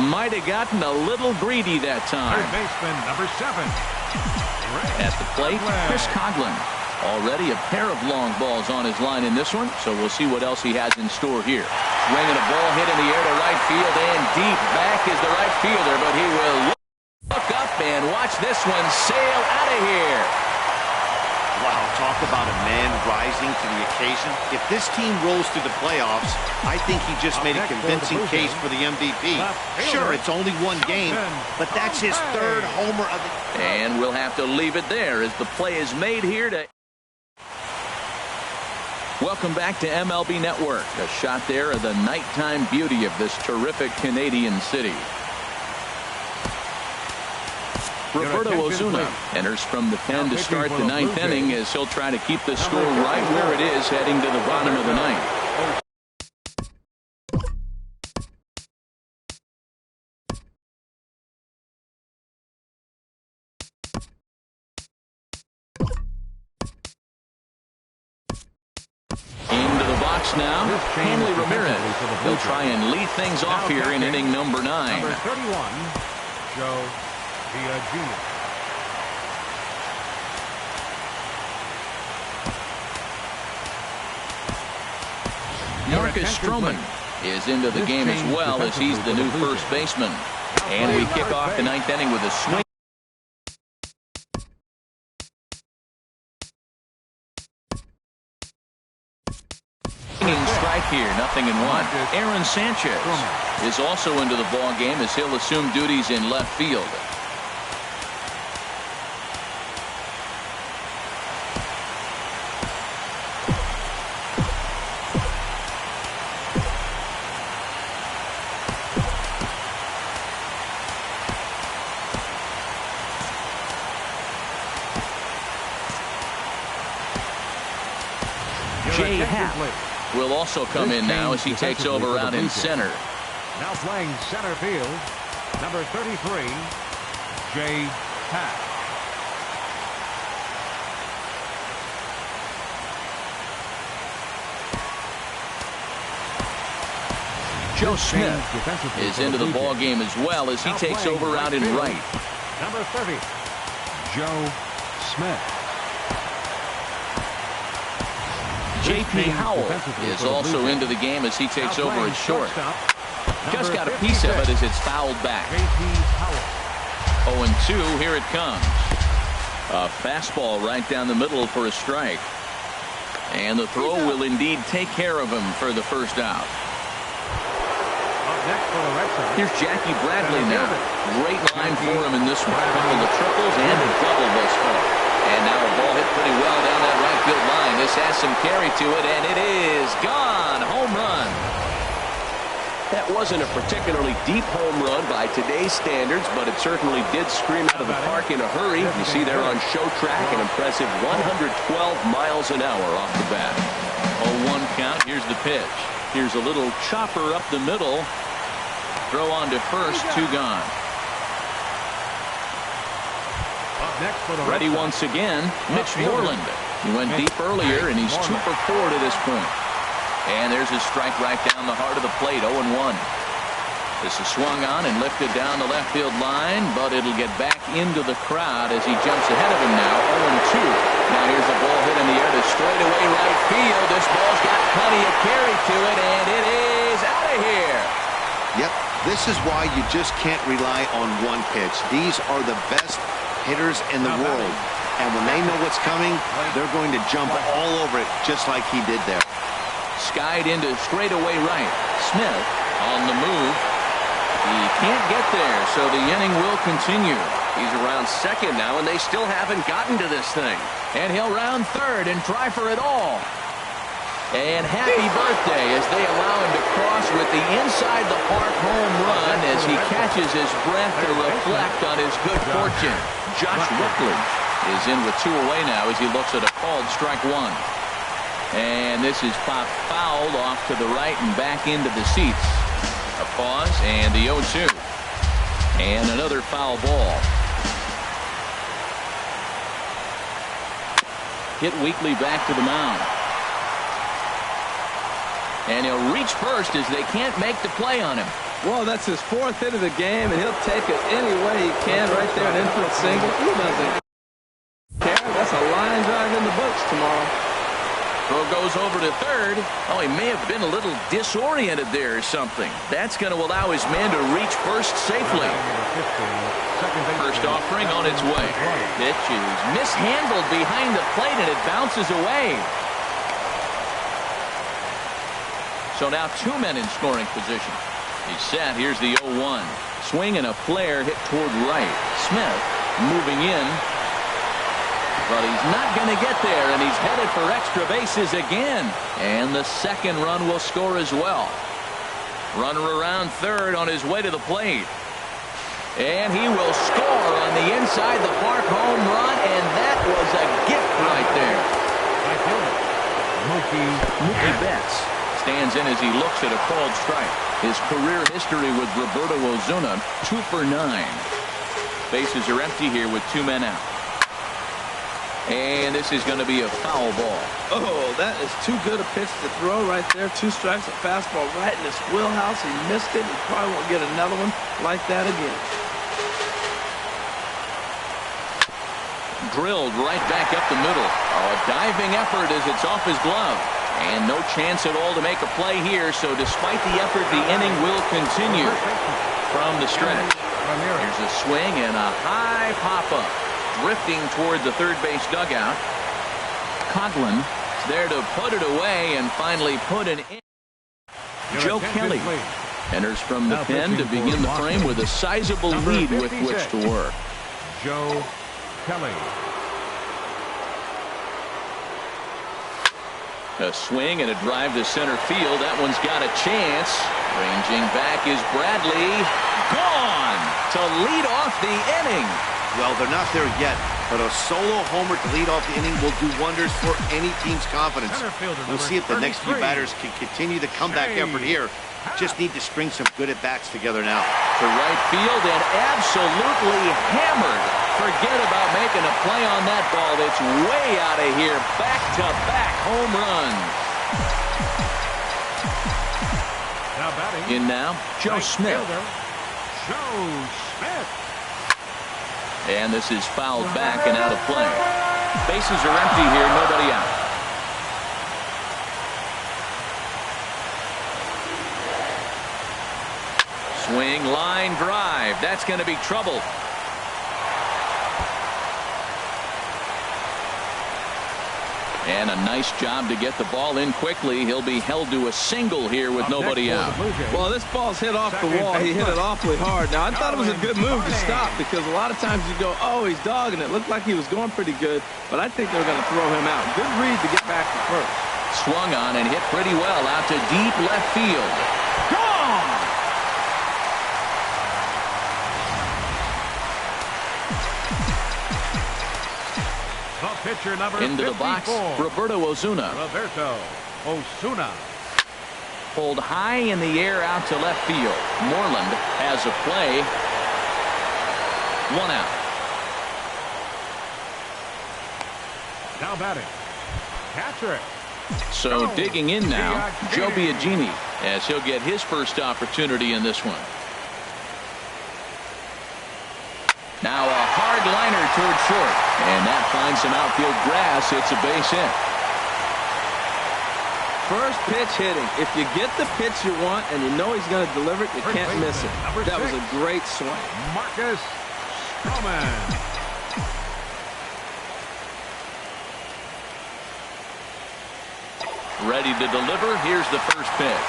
Might have gotten a little greedy that time. Third baseman, number 7. At the plate, Chris Coghlan. Already a pair of long balls on his line in this one, so we'll see what else he has in store here. Swinging a ball hit in the air to right field, and deep back is the right fielder, but he will look up and watch this one sail out of here. Wow, talk about a man rising to the occasion. If this team rolls through the playoffs, I think he just made a convincing case for the MVP. Sure, it's only one game, but that's his third homer of the... And we'll have to leave it there as the play is made here to... Welcome back to MLB Network. A shot there of the nighttime beauty of this terrific Canadian city. Roberto Osuna enters from the pen to start the ninth inning as he'll try to keep the score right where it is heading to the bottom of the ninth. Into the box now, Hanley Ramirez. He'll try and lead things off here in inning number 9. Number 31, Joe Villa Jr. Marcus Stroman is into the game as well as he's the new first baseman. And we kick off the ninth inning with a swing. Strike here, 0-1. Aaron Sanchez is also into the ball game as he'll assume duties in left field. Jay Happ will also come in now as he takes over out in center. Now playing center field, number 33, Jay Happ. Joe Smith is into the ball game as well as he takes over out in right. Number 30, Joe Smith. J.P. Howell is also into the game as he takes over at short. Just got a piece of it as it's fouled back. 0-2, here it comes. A fastball right down the middle for a strike. And the throw will indeed take care of him for the first out. Here's Jackie Bradley now. Great line for him in this one. A couple of triples and a double thus far. And now a ball hit pretty well down that right field line. This has some carry to it, and it is gone. Home run. That wasn't a particularly deep home run by today's standards, but it certainly did scream out of the park in a hurry. You see there on Show Track an impressive 112 miles an hour off the bat. 0-1 count. Here's the pitch. Here's a little chopper up the middle. Throw on to first, 2 gone. Ready once again, Mitch Moreland. He went deep earlier, and he's 2 for 4 to this point. And there's a strike right down the heart of the plate, 0-1. This is swung on and lifted down the left field line, but it'll get back into the crowd as he jumps ahead of him now, 0-2. Now here's a ball hit in the air to straightaway right field. This ball's got plenty of carry to it, and it is out of here. Yep, this is why you just can't rely on one pitch. These are the best hitters in the world, and when they know what's coming, they're going to jump all over it just like he did there. Skied into straightaway right. Smith on the move. He can't get there, so the inning will continue. He's around second now, and they still haven't gotten to this thing. And he'll round third and try for it all. And happy birthday as they allow him to cross with the inside the park home run as he catches his breath to reflect on his good fortune. Josh Rutledge is in with 2 away now as he looks at a called strike 1. And this is popped fouled off to the right and back into the seats. A pause and the 0-2. And another foul ball. Hit Weekly back to the mound. And he'll reach first as they can't make the play on him. Well, that's his 4th hit of the game, and he'll take it any way he can right there, an infield single. He doesn't care. That's a line drive in the books tomorrow. Throw goes over to third. Oh, he may have been a little disoriented there or something. That's going to allow his man to reach first safely. First offering on its way. Pitch is mishandled behind the plate, and it bounces away. So now 2 men in scoring position. He's set. Here's the 0-1. Swing and a flare hit toward right. Smith moving in. But he's not going to get there, and he's headed for extra bases again. And the second run will score as well. Runner around third on his way to the plate. And he will score on the inside the park home run, and that was a gift right there. Mookie Betts stands in as he looks at a called strike. His career history with Roberto Osuna, 2 for 9. Bases are empty here with 2 men out. And this is going to be a foul ball. Oh, that is too good a pitch to throw right there. 2 strikes, a fastball right in his wheelhouse. He missed it. He probably won't get another one like that again. Drilled right back up the middle. A diving effort as it's off his glove. And no chance at all to make a play here, so despite the effort, the inning will continue from the stretch. Here's a swing and a high pop-up. Drifting toward the third base dugout. Coghlan is there to put it away and finally put an in. Joe Kelly enters from the pen to begin the frame with a sizable lead with which to work. Joe Kelly. A swing and a drive to center field. That one's got a chance. Ranging back is Bradley. Gone to lead off the inning. Well, they're not there yet, but a solo homer to lead off the inning will do wonders for any team's confidence. We'll see if the next few batters can continue the comeback effort here. Just need to string some good at-bats together now. To right field and absolutely hammered. Forget about making a play on that ball. That's way out of here. Back-to-back home runs. Now batting. In now, Joe Smith. Joe Smith. And this is fouled back and out of play. Bases are empty here, nobody out. Swing, line drive. That's going to be trouble. And a nice job to get the ball in quickly. He'll be held to a single here with nobody out. Well, this ball's hit off the wall. He hit it awfully hard. Now, I thought it was a good move to stop because a lot of times you go, oh, he's dogging it. Looked like he was going pretty good, but I think they're going to throw him out. Good read to get back to first. Swung on and hit pretty well out to deep left field. Gone! Pitcher number into 54. The box, Roberto Osuna. Roberto Osuna. Pulled high in the air out to left field. Moreland has a play. 1 out. Now batting. Catcher. So digging in now, Joe Biagini, as he'll get his first opportunity in this one. Now a hard liner toward short, and that finds some outfield grass. It's a base hit. First pitch hitting. If you get the pitch you want and you know he's going to deliver it, you can't miss it. That was a great swing. Marcus Stroman. Ready to deliver. Here's the first pitch.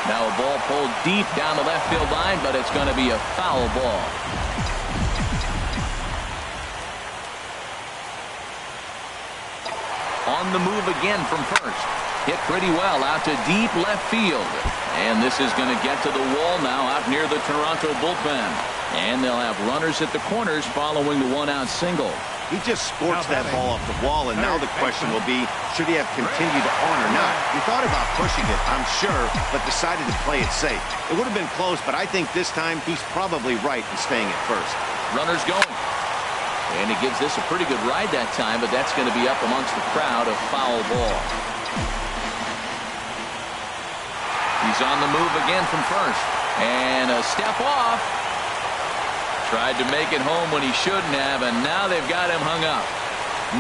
Now a ball pulled deep down the left field line, but it's going to be a foul ball. On the move again from first. Hit pretty well out to deep left field. And this is going to get to the wall now out near the Toronto bullpen. And they'll have runners at the corners following the one-out single. He just scorched that ball off the wall, and now the question will be, should he have continued on or not? He thought about pushing it, I'm sure, but decided to play it safe. It would have been close, but I think this time he's probably right in staying at first. Runners going. And he gives this a pretty good ride that time, but that's going to be up amongst the crowd, a foul ball. He's on the move again from first. And a step off. Tried to make it home when he shouldn't have, and now they've got him hung up.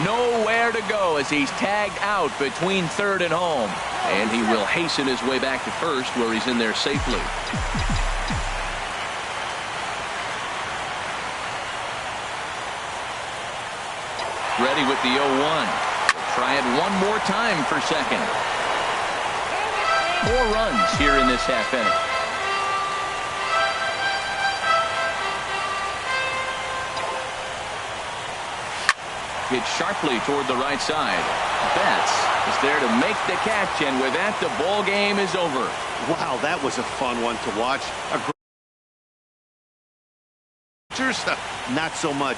Nowhere to go as he's tagged out between third and home. And he will hasten his way back to first where he's in there safely. Ready with the 0-1. Try it one more time for second. 4 runs here in this half inning. Hit sharply toward the right side. Betts is there to make the catch, and with that, the ball game is over. Wow, that was a fun one to watch. Not so much.